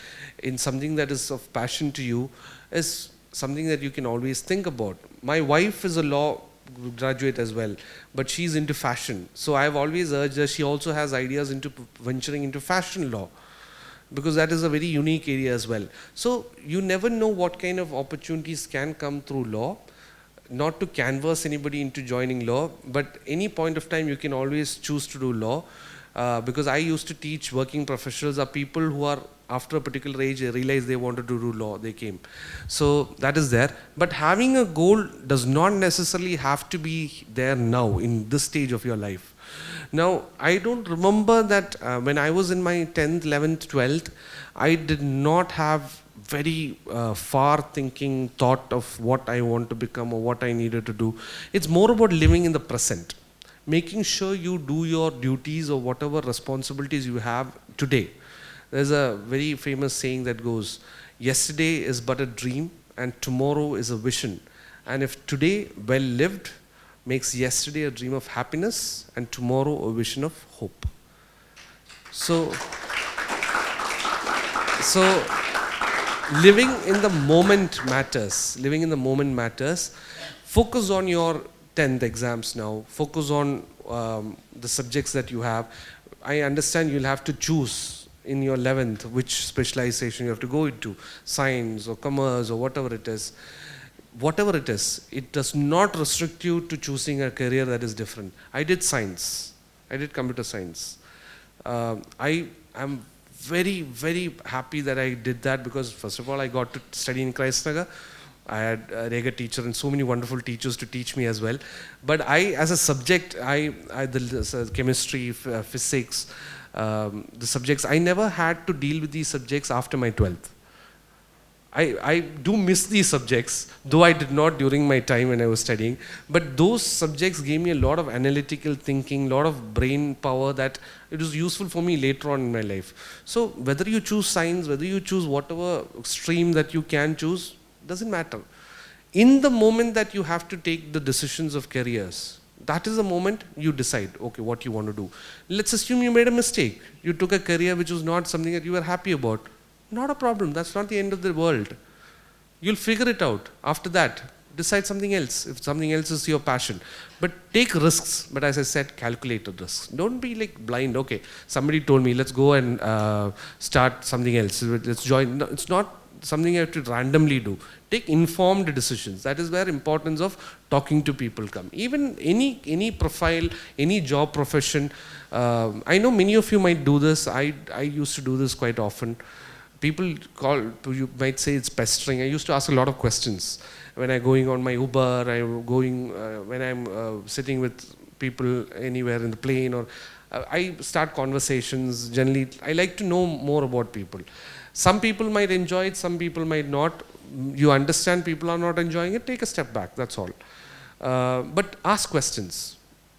B: in something that is of passion to you is something that you can always think about. My wife is a law graduate as well, but she's into fashion. So I've always urged her, she also has ideas into venturing into fashion law, because that is a very unique area as well. So you never know what kind of opportunities can come through law. Not to canvass anybody into joining law, but any point of time you can always choose to do law. because I used to teach working professionals are people who are after a particular age, they realize they wanted to do law, they came. So that is there. But having a goal does not necessarily have to be there now in this stage of your life. Now, I don't remember that when I was in my 10th, 11th, 12th, I did not have very far thinking thought of what I want to become or what I needed to do. It's more about living in the present, making sure you do your duties or whatever responsibilities you have today. There's a very famous saying that goes, yesterday is but a dream and tomorrow is a vision. And if today well lived makes yesterday a dream of happiness and tomorrow a vision of hope. So living in the moment matters. Living in the moment matters. Focus on your 10th exams now. Focus on the subjects that you have. I understand you'll have to choose in your 11th which specialization you have to go into, science or commerce or whatever it is. Whatever it is, it does not restrict you to choosing a career that is different. I did science. I did computer science. I am very, very happy that I did that because first of all, I got to study in Christ Nagar. I had a Rega teacher and so many wonderful teachers to teach me as well. But I, as a subject, the chemistry, physics, the subjects, I never had to deal with these subjects after my 12th. I do miss these subjects, though I did not during my time when I was studying. But those subjects gave me a lot of analytical thinking, a lot of brain power that it was useful for me later on in my life. So whether you choose science, whether you choose whatever stream that you can choose, doesn't matter. In the moment that you have to take the decisions of careers, that is the moment you decide, okay, what you want to do. Let's assume you made a mistake. You took a career which was not something that you were happy about. Not a problem. That's not the end of the world. You'll figure it out. After that, decide something else, if something else is your passion. But take risks. But as I said, calculated risks. Don't be like blind. Okay, somebody told me, let's go and start something else. Let's join. No, it's not something you have to randomly do. Take informed decisions. That is where importance of talking to people come. Even any profile, any job profession. I know many of you might do this. I used to do this quite often. People you might say it's pestering. I used to ask a lot of questions. When I'm going on my Uber, when I'm sitting with people anywhere in the plane, or I start conversations. Generally, I like to know more about people. Some people might enjoy it, some people might not. You understand people are not enjoying it, take a step back, that's all. But ask questions.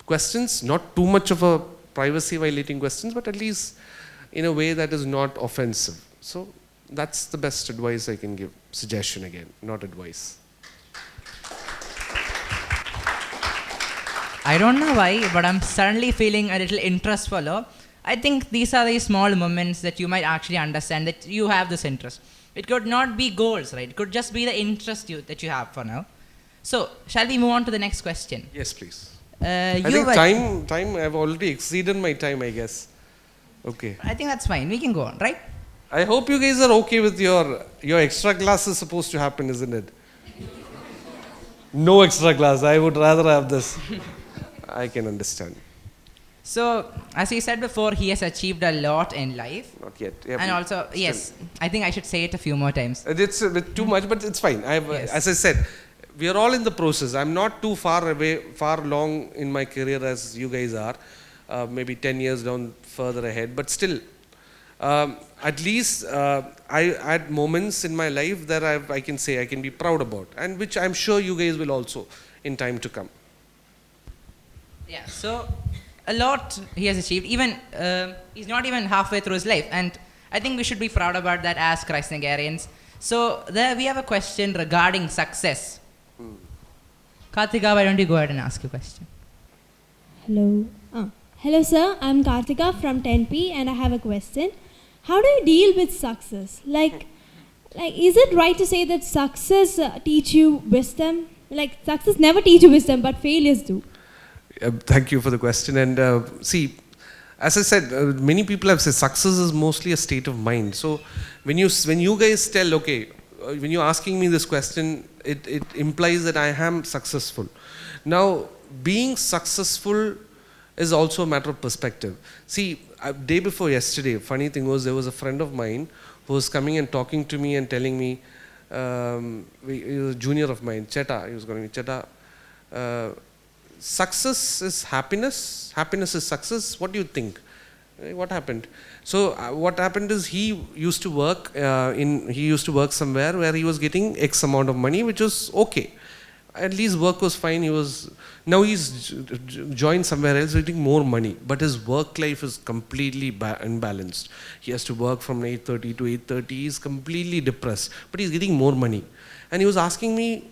B: Questions, not too much of a privacy violating questions, but at least in a way that is not offensive. So that's the best advice I can give. Suggestion again, not advice.
A: I don't know why, but I'm suddenly feeling a little interest for law. I think these are the small moments that you might actually understand that you have this interest. It could not be goals, right? It could just be the interest that you have for now. So, shall we move on to the next question?
B: Yes, please.
A: I
B: think time, I've already exceeded my time, I guess. Okay.
A: I think that's fine. We can go on, right?
B: I hope you guys are okay with your extra class is supposed to happen, isn't it? No extra class. I would rather have this. I can understand.
A: So, as he said before, he has achieved a lot in life.
B: Not yet. Yeah,
A: and also, yes, I think I should say it a few more times.
B: It's a bit too much, but it's fine.
A: Yes.
B: As I said, we are all in the process. I'm not too far long in my career as you guys are. Maybe 10 years down further ahead. But still, at least I had moments in my life that I can say I can be proud about. And which I'm sure you guys will also in time to come.
A: Yeah, so a lot he has achieved. Even he's not even halfway through his life, and I think we should be proud about that as Christ Nagarians. So there we have a question regarding success. Karthika, why don't you go ahead and ask your question?
H: Hello. Hello, sir. I'm Karthika from 10P, and I have a question. How do you deal with success? Like, is it right to say that success teach you wisdom? Like, success never teach you wisdom, but failures do.
B: Thank you for the question. And see, as I said, many people have said success is mostly a state of mind. So when you guys tell, okay, when you're asking me this question, it implies that I am successful. Now, being successful is also a matter of perspective. See, day before yesterday, funny thing was, there was a friend of mine who was coming and talking to me and telling me, he was a junior of mine, Cheta, he was calling me Cheta, success is happiness, happiness is success, what do you think? What happened? So what happened is, he used to work somewhere where he was getting X amount of money, which was okay. At least work was fine. Now he's joined somewhere else, getting more money, but his work life is completely unbalanced. He has to work from 8:30 to 8:30. He's completely depressed, but he's getting more money. And he was asking me,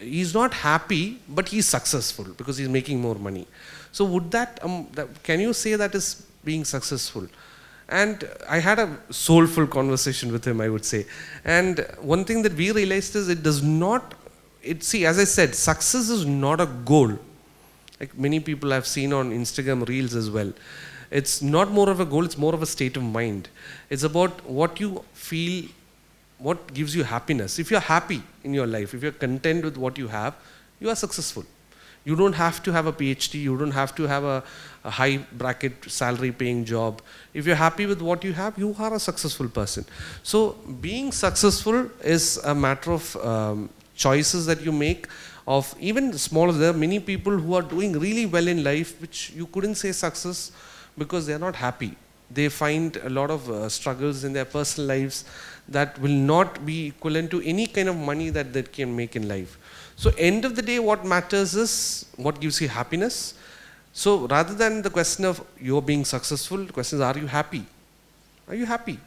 B: he's not happy, but he's successful because he's making more money. So would can you say that is being successful? And I had a soulful conversation with him, I would say. And one thing that we realized is, see, as I said, success is not a goal. Like many people I've seen on Instagram Reels as well. It's not more of a goal, it's more of a state of mind. It's about what you feel, what gives you happiness. If you're happy in your life, if you're content with what you have, you are successful. You don't have to have a PhD, you don't have to have a high bracket salary paying job. If you're happy with what you have, you are a successful person. So being successful is a matter of choices that you make, of even smaller. There are many people who are doing really well in life, which you couldn't say success because they're not happy. They find a lot of struggles in their personal lives that will not be equivalent to any kind of money that they can make in life. So end of the day, what matters is what gives you happiness. So rather than the question of you're being successful, the question is, are you happy? Are you happy?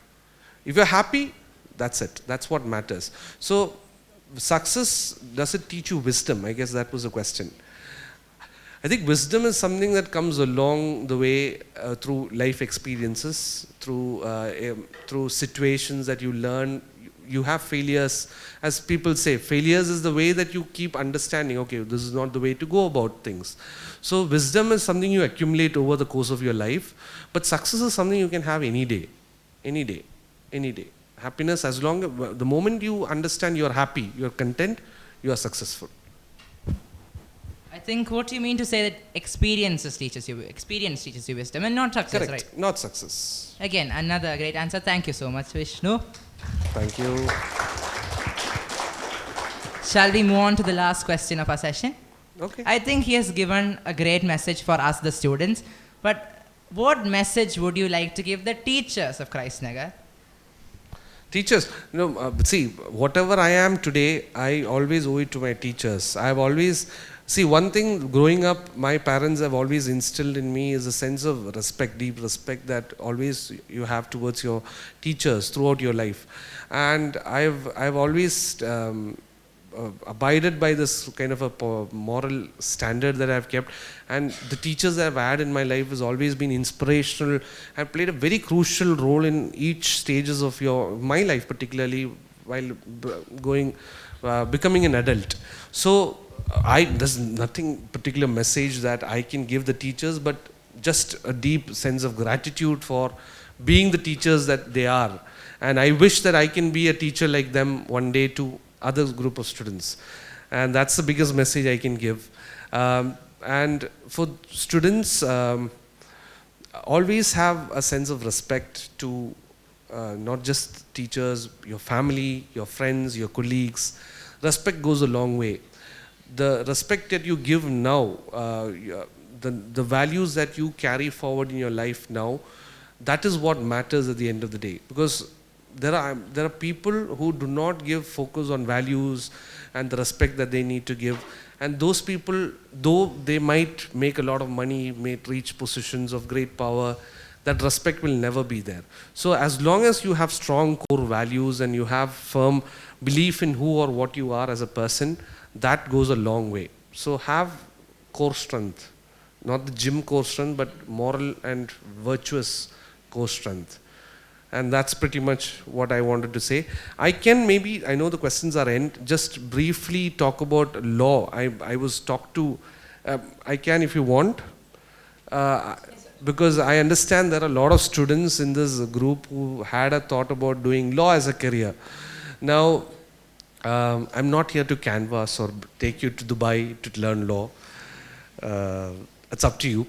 B: If you're happy, that's it. That's what matters. So success, does it teach you wisdom? I guess that was the question. I think wisdom is something that comes along the way through life experiences, through situations that you learn. You have failures. As people say, failures is the way that you keep understanding, okay, this is not the way to go about things. So wisdom is something you accumulate over the course of your life, but success is something you can have any day, any day, any day. Happiness, the moment you understand you're happy, you're content, you are successful.
A: I think what you mean to say that experience teaches you wisdom and not success,
B: Correct.
A: right?
B: Not success.
A: Again, another great answer. Thank you so much, Vishnu.
B: Thank you.
A: Shall we move on to the last question of our session?
B: Okay.
A: I think he has given a great message for us, the students. But what message would you like to give the teachers of Christ Nagar?
B: Teachers, see, whatever I am today, I always owe it to my teachers. I have always, see, one thing, growing up, my parents have always instilled in me is a sense of respect, deep respect that always you have towards your teachers throughout your life. And I've always abided by this kind of a moral standard that I've kept, and the teachers that I've had in my life has always been inspirational and played a very crucial role in each stages of my life, particularly while becoming an adult. So there's nothing particular message that I can give the teachers, but just a deep sense of gratitude for being the teachers that they are. And I wish that I can be a teacher like them one day to other group of students. And that's the biggest message I can give. And for students, always have a sense of respect to not just teachers, your family, your friends, your colleagues. Respect goes a long way. The respect that you give now, the values that you carry forward in your life now, that is what matters at the end of the day. Because there are people who do not give focus on values and the respect that they need to give. And those people, though they might make a lot of money, may reach positions of great power, that respect will never be there. So as long as you have strong core values and you have firm belief in who or what you are as a person, that goes a long way. So have core strength, not the gym core strength, but moral and virtuous core strength. And that's pretty much what I wanted to say. I know the questions are end, just briefly talk about law. I was talked to, I can if you want, because I understand there are a lot of students in this group who had a thought about doing law as a career. Now, I'm not here to canvass or take you to Dubai to learn law. It's up to you.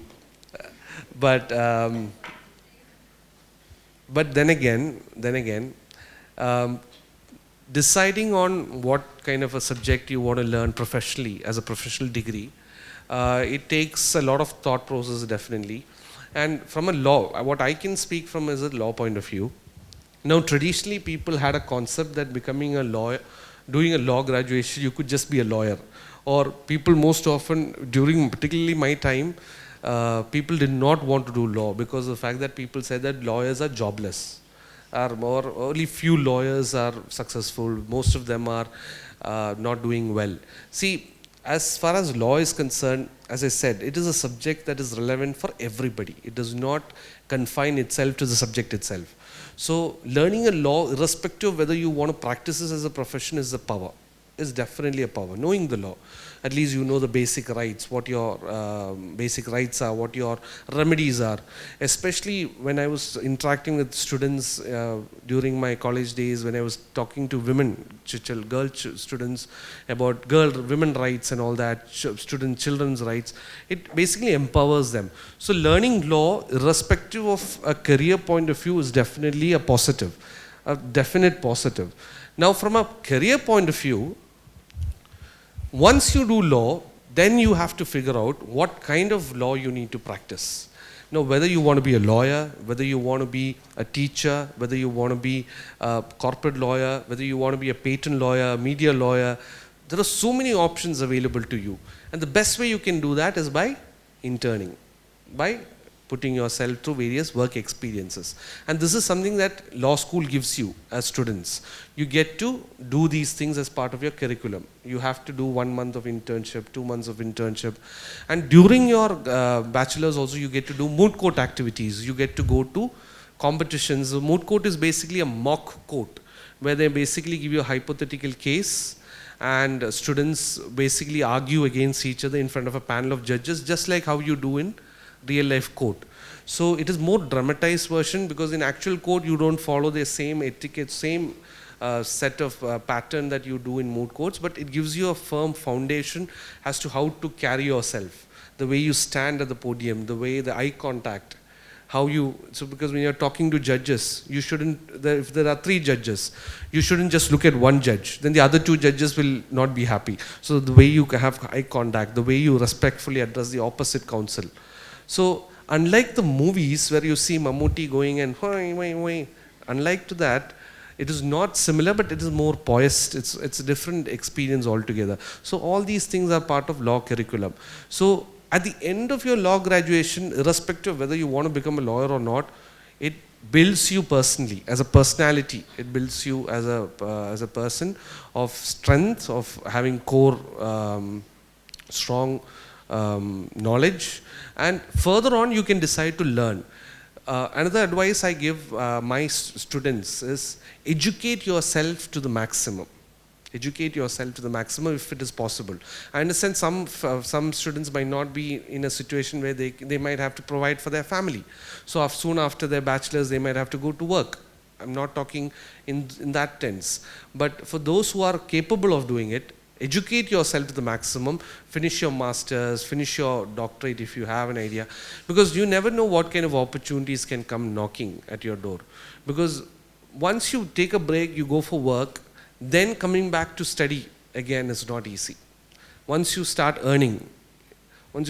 B: But then again, um, deciding on what kind of a subject you want to learn professionally as a professional degree, it takes a lot of thought process, definitely. And from a law, what I can speak from is a law point of view. Now, traditionally, people had a concept that becoming a lawyer, doing a law graduation, you could just be a lawyer. Or people most often, during particularly my time, people did not want to do law because of the fact that people said that lawyers are jobless. Only few lawyers are successful. Most of them are not doing well. See, as far as law is concerned, as I said, it is a subject that is relevant for everybody. It does not confine itself to the subject itself. So learning a law, irrespective of whether you want to practice this as a profession, is a power. Is definitely a power. Knowing the law, at least you know the basic rights, what your basic rights are, what your remedies are. Especially when I was interacting with students during my college days, when I was talking to women, girl students about women rights and all that, children's rights, it basically empowers them. So learning law, irrespective of a career point of view, is definitely a positive, a definite positive. Now, from a career point of view, once you do law, then you have to figure out what kind of law you need to practice. Now, whether you want to be a lawyer, whether you want to be a teacher, whether you want to be a corporate lawyer, whether you want to be a patent lawyer, a media lawyer, there are so many options available to you. And the best way you can do that is by interning, by putting yourself through various work experiences. And this is something that law school gives you as students. You get to do these things as part of your curriculum. You have to do 1 month of internship, 2 months of internship. And during your bachelor's also, you get to do moot court activities. You get to go to competitions. The moot court is basically a mock court, where they basically give you a hypothetical case, and students basically argue against each other in front of a panel of judges, just like how you do in real life court. So it is more dramatized version, because in actual court you don't follow the same etiquette, same set of pattern that you do in moot courts, but it gives you a firm foundation as to how to carry yourself, the way you stand at the podium, the way the eye contact, how you, so because when you're talking to judges, you shouldn't, if there are 3 judges, you shouldn't just look at one judge, then the other 2 judges will not be happy. So the way you have eye contact, the way you respectfully address the opposite counsel. So unlike the movies where you see Amity going and unlike to that, it is not similar, but it is more poised. It's a different experience altogether. So all these things are part of law curriculum. So at the end of your law graduation, irrespective of whether you want to become a lawyer or not, it builds you personally, as a personality. It builds you as a person of strength, of having core strong knowledge, and further on you can decide to learn. Another advice I give my students is educate yourself to the maximum. Educate yourself to the maximum if it is possible. I understand some students might not be in a situation where they might have to provide for their family. So soon after their bachelor's they might have to go to work. I'm not talking in that tense. But for those who are capable of doing it, educate yourself to the maximum, finish your master's, finish your doctorate if you have an idea, because you never know what kind of opportunities can come knocking at your door. Because once you take a break, you go for work, then coming back to study again is not easy. Once you start earning,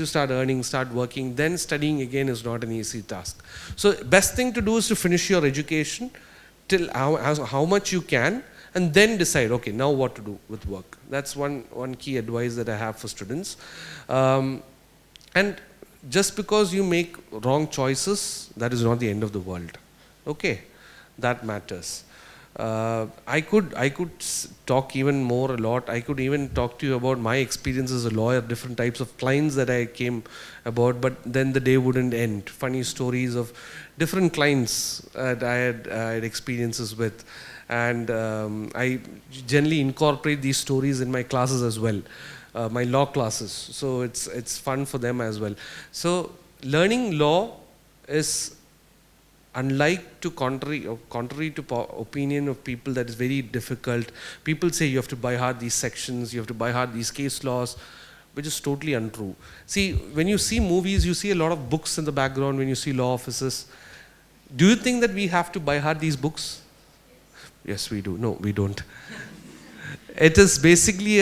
B: start working, then studying again is not an easy task. So best thing to do is to finish your education till how much you can, and then decide, okay, now what to do with work. That's one key advice that I have for students. And just because you make wrong choices, that is not the end of the world. Okay, that matters. I could talk even more a lot. I could even talk to you about my experience as a lawyer, different types of clients that I came about, but then the day wouldn't end. Funny stories of different clients that I had experiences with. And I generally incorporate these stories in my classes as well, my law classes. So it's fun for them as well. So learning law is, unlike to contrary to opinion of people, that is very difficult. People say you have to by heart these sections, you have to by heart these case laws. which is totally untrue. See, when you see movies, you see a lot of books in the background when you see law offices. Do you think that we have to by heart these books? Yes, we do. No, we don't. It is basically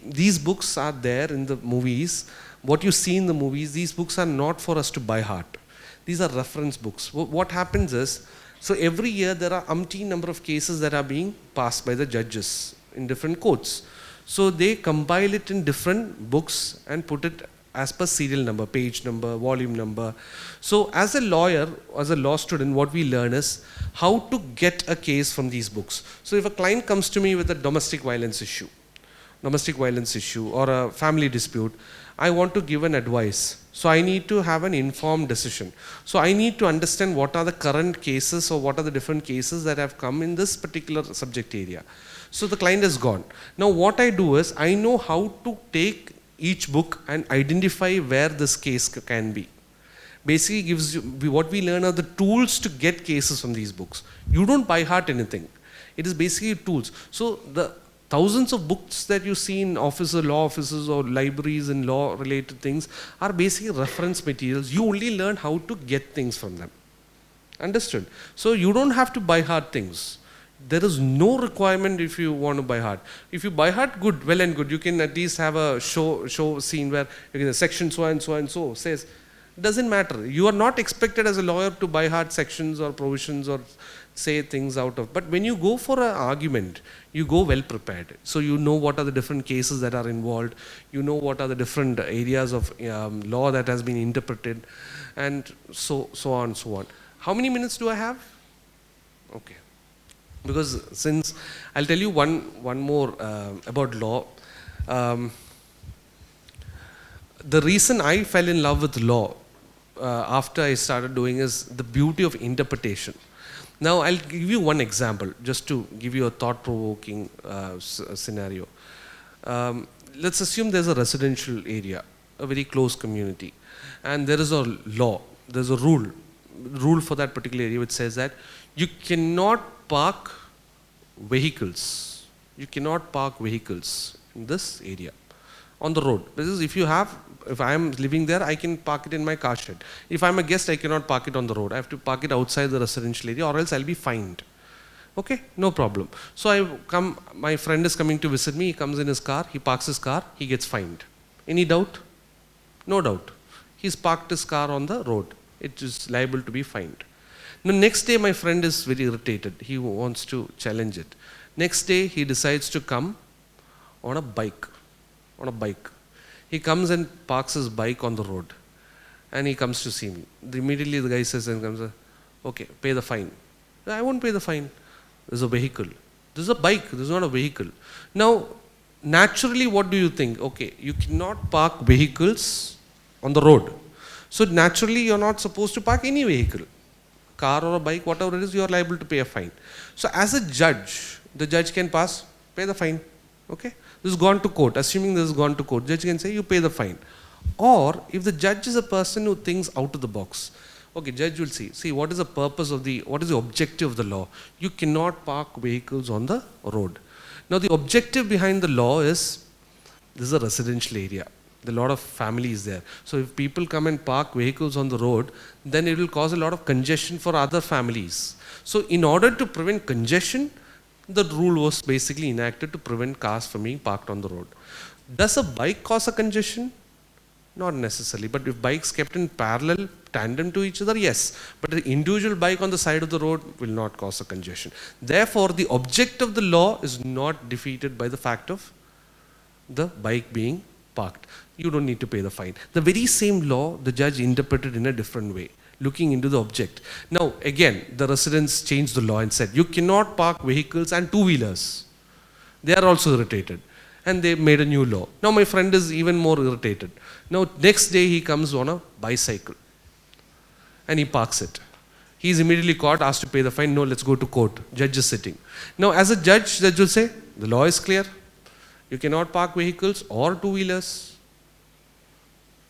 B: these books are there in the movies. What you see in the movies, these books are not for us to by heart. These are reference books. What happens is, so every year there are umpteen number of cases that are being passed by the judges in different courts. So they compile it in different books and put it as per serial number, page number, volume number. So as a lawyer, as a law student, what we learn is how to get a case from these books. So if a client comes to me with a domestic violence issue or a family dispute, I want to give an advice. So I need to have an informed decision. So I need to understand what are the current cases or what are the different cases that have come in this particular subject area. So the client is gone. Now what I do is, I know how to take each book and identify where this case can be. Basically gives you, what we learn are the tools to get cases from these books. You don't by heart anything. It is basically tools. So the thousands of books that you see in law offices or libraries and law related things are basically reference materials. You only learn how to get things from them. Understood? So you don't have to by heart things. There is no requirement if you want to by heart. If you by heart, good, well and good. You can at least have a show scene where you can section so and so and so says. Doesn't matter. You are not expected as a lawyer to by heart sections or provisions or say things out of. But when you go for an argument, you go well prepared. So you know what are the different cases that are involved. You know what are the different areas of law that has been interpreted, and so on and so on. How many minutes do I have? Okay. Because since I'll tell you one more about law. The reason I fell in love with law after I started doing is the beauty of interpretation. Now I'll give you one example just to give you a thought-provoking scenario. Let's assume there's a residential area, a very close community, and there is a law, there's a rule for that particular area which says that you cannot park vehicles. You cannot park vehicles in this area on the road. Because if I am living there, I can park it in my car shed. If I'm a guest, I cannot park it on the road. I have to park it outside the residential area or else I'll be fined. Okay, no problem. So my friend is coming to visit me, he comes in his car, he parks his car, he gets fined. Any doubt? No doubt. He's parked his car on the road. It is liable to be fined. Now next day my friend is very irritated. He wants to challenge it. Next day he decides to come on a bike. He comes and parks his bike on the road and he comes to see me. Immediately the guy says and comes, okay, pay the fine. I won't pay the fine. There's a vehicle. There's a bike, there's not a vehicle. Now, naturally what do you think? Okay, you cannot park vehicles on the road. So naturally you're not supposed to park any vehicle. Car or a bike, whatever it is, you are liable to pay a fine. So as a judge, the judge can pass, pay the fine. Okay? This has gone to court. Assuming this has gone to court, judge can say, you pay the fine. Or if the judge is a person who thinks out of the box, okay, judge will see what is the purpose of what is the objective of the law? You cannot park vehicles on the road. Now the objective behind the law is, this is a residential area. There are a lot of families there. So if people come and park vehicles on the road, then it will cause a lot of congestion for other families. So in order to prevent congestion, the rule was basically enacted to prevent cars from being parked on the road. Does a bike cause a congestion? Not necessarily. But if bikes kept in parallel, tandem to each other, yes. But the individual bike on the side of the road will not cause a congestion. Therefore, the object of the law is not defeated by the fact of the bike being parked. You don't need to pay the fine. The very same law, the judge interpreted in a different way, looking into the object. Now, again, the residents changed the law and said, you cannot park vehicles and two-wheelers. They are also irritated. And they made a new law. Now my friend is even more irritated. Now next day he comes on a bicycle and he parks it. He is immediately caught, asked to pay the fine. No, let's go to court. Judge is sitting. Now as a judge will say, the law is clear. You cannot park vehicles or two-wheelers.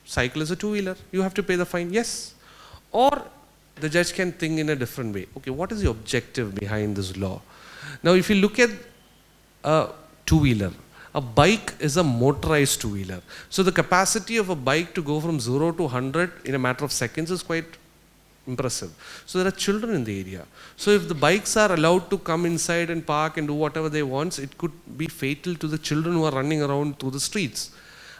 B: Cycle is a two-wheeler. You have to pay the fine. Yes. Or the judge can think in a different way. Okay, what is the objective behind this law? Now if you look at a two-wheeler, A bike is a motorized two-wheeler. So the capacity of a bike to go from 0 to 100 in a matter of seconds is quite impressive. So there are children in the area. So if the bikes are allowed to come inside and park and do whatever they want, it could be fatal to the children who are running around through the streets.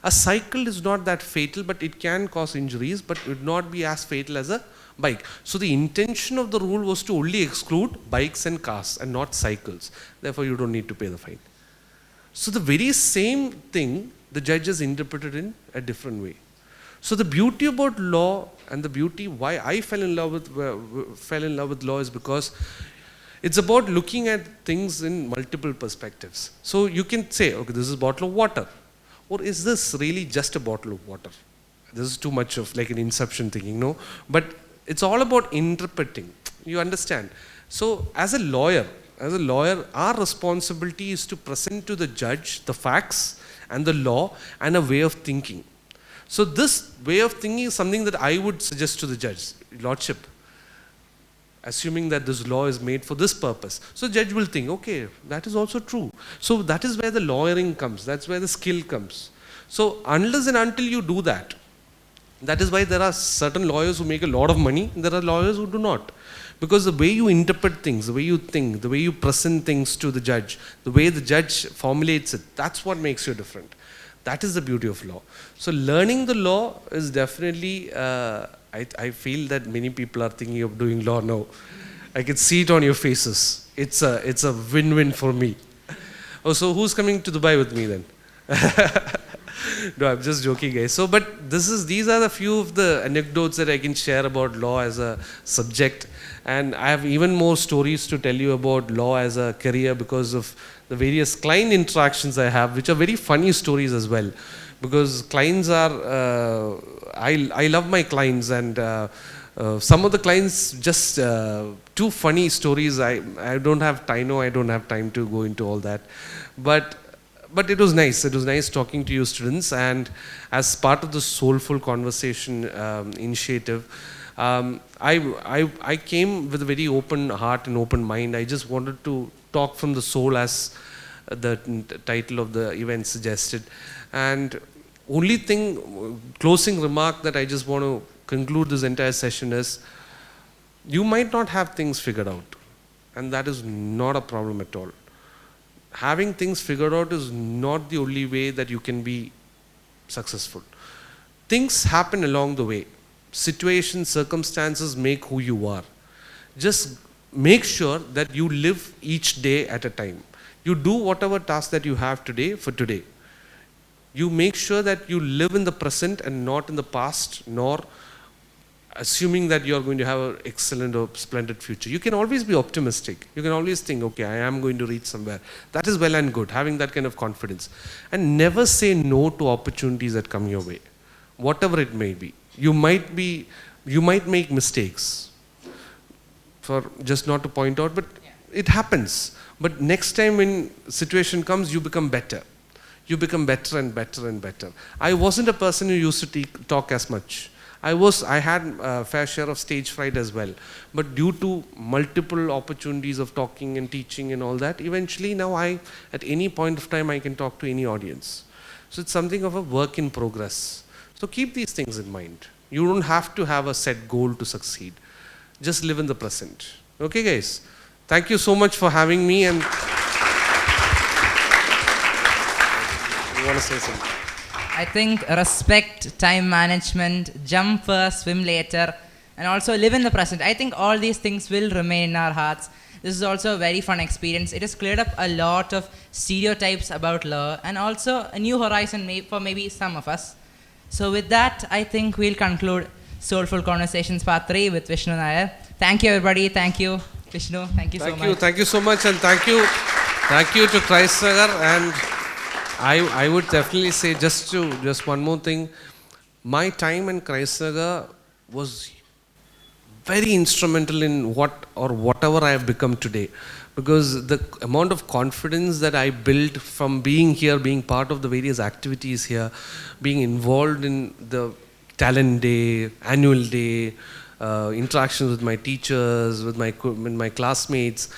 B: A cycle is not that fatal, but it can cause injuries, but it would not be as fatal as a bike. So the intention of the rule was to only exclude bikes and cars and not cycles. Therefore, you don't need to pay the fine. So the very same thing, the judges interpreted in a different way. So the beauty about law, and the beauty why I fell in love with law, is because it's about looking at things in multiple perspectives. So you can say, okay, this is a bottle of water. Or is this really just a bottle of water? This is too much of like an inception thinking, no? But it's all about interpreting. You understand? So as a lawyer, our responsibility is to present to the judge the facts and the law and a way of thinking. So this way of thinking is something that I would suggest to the judge, Lordship, assuming that this law is made for this purpose. So judge will think, okay, that is also true. So that is where the lawyering comes. That's where the skill comes. So unless and until you do that, that is why there are certain lawyers who make a lot of money, and there are lawyers who do not. Because the way you interpret things, the way you think, the way you present things to the judge, the way the judge formulates it, that's what makes you different. That is the beauty of law. So learning the law is definitely, I feel that many people are thinking of doing law now. I can see it on your faces. It's a win-win for me. Oh, so who's coming to Dubai with me then? No, I'm just joking, guys. So, but these are the few of the anecdotes that I can share about law as a subject. And I have even more stories to tell you about law as a career because of the various client interactions I have, which are very funny stories as well. Because clients are, I love my clients, and some of the clients just too funny stories. I don't have time to go into all that. But it was nice. It was nice talking to you students, and as part of the Soulful Conversation initiative, I came with a very open heart and open mind. I just wanted to talk from the soul, as the title of the event suggested. And only thing, closing remark that I just want to conclude this entire session is, you might not have things figured out, and that is not a problem at all. Having things figured out is not the only way that you can be successful. Things happen along the way. Situations, circumstances make who you are. Just make sure that you live each day at a time. You do whatever task that you have today for today. You make sure that you live in the present and not in the past, nor assuming that you are going to have an excellent or splendid future. You can always be optimistic. You can always think, okay, I am going to reach somewhere. That is well and good, having that kind of confidence. And never say no to opportunities that come your way, whatever it may be. You might make mistakes, for just not to point out, but it happens. But next time when situation comes, you become better. You become better and better and better. I wasn't a person who used to talk as much. I had a fair share of stage fright as well. But due to multiple opportunities of talking and teaching and all that, eventually now at any point of time, I can talk to any audience. So it's something of a work in progress. So keep these things in mind. You don't have to have a set goal to succeed. Just live in the present. Okay, guys? Thank you so much for having me. And you want to say something?
A: I think respect, time management, jump first, swim later, and also live in the present. I think all these things will remain in our hearts. This is also a very fun experience. It has cleared up a lot of stereotypes about law, and also a new horizon for maybe some of us. So with that, I think we'll conclude Soulful Conversations Part 3 with Vishnu Nair. Thank you, everybody. Thank you, Vishnu. Thank you so much.
B: Thank you so much, and thank you to Christ Nagar. And I would definitely say just one more thing. My time in Christ Nagar was very instrumental in whatever I have become today, because the amount of confidence that I built from being here, being part of the various activities here, being involved in the talent day, annual day, interactions with my teachers, with my classmates.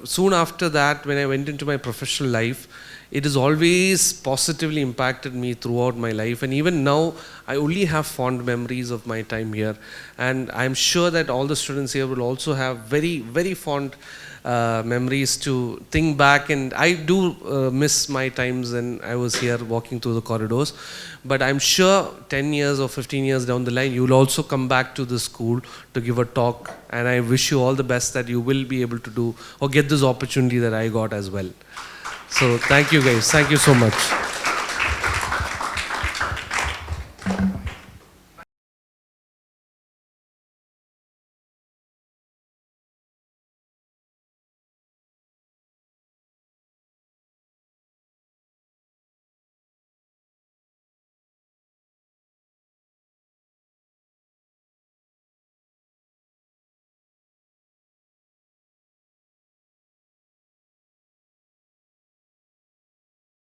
B: Soon after that, when I went into my professional life, it has always positively impacted me throughout my life, and even now I only have fond memories of my time here, and I'm sure that all the students here will also have very, very fond memories to think back. And I do miss my times when I was here walking through the corridors, but I'm sure 10 years or 15 years down the line you will also come back to the school to give a talk, and I wish you all the best that you will be able to do or get this opportunity that I got as well. So thank you guys, thank you so much.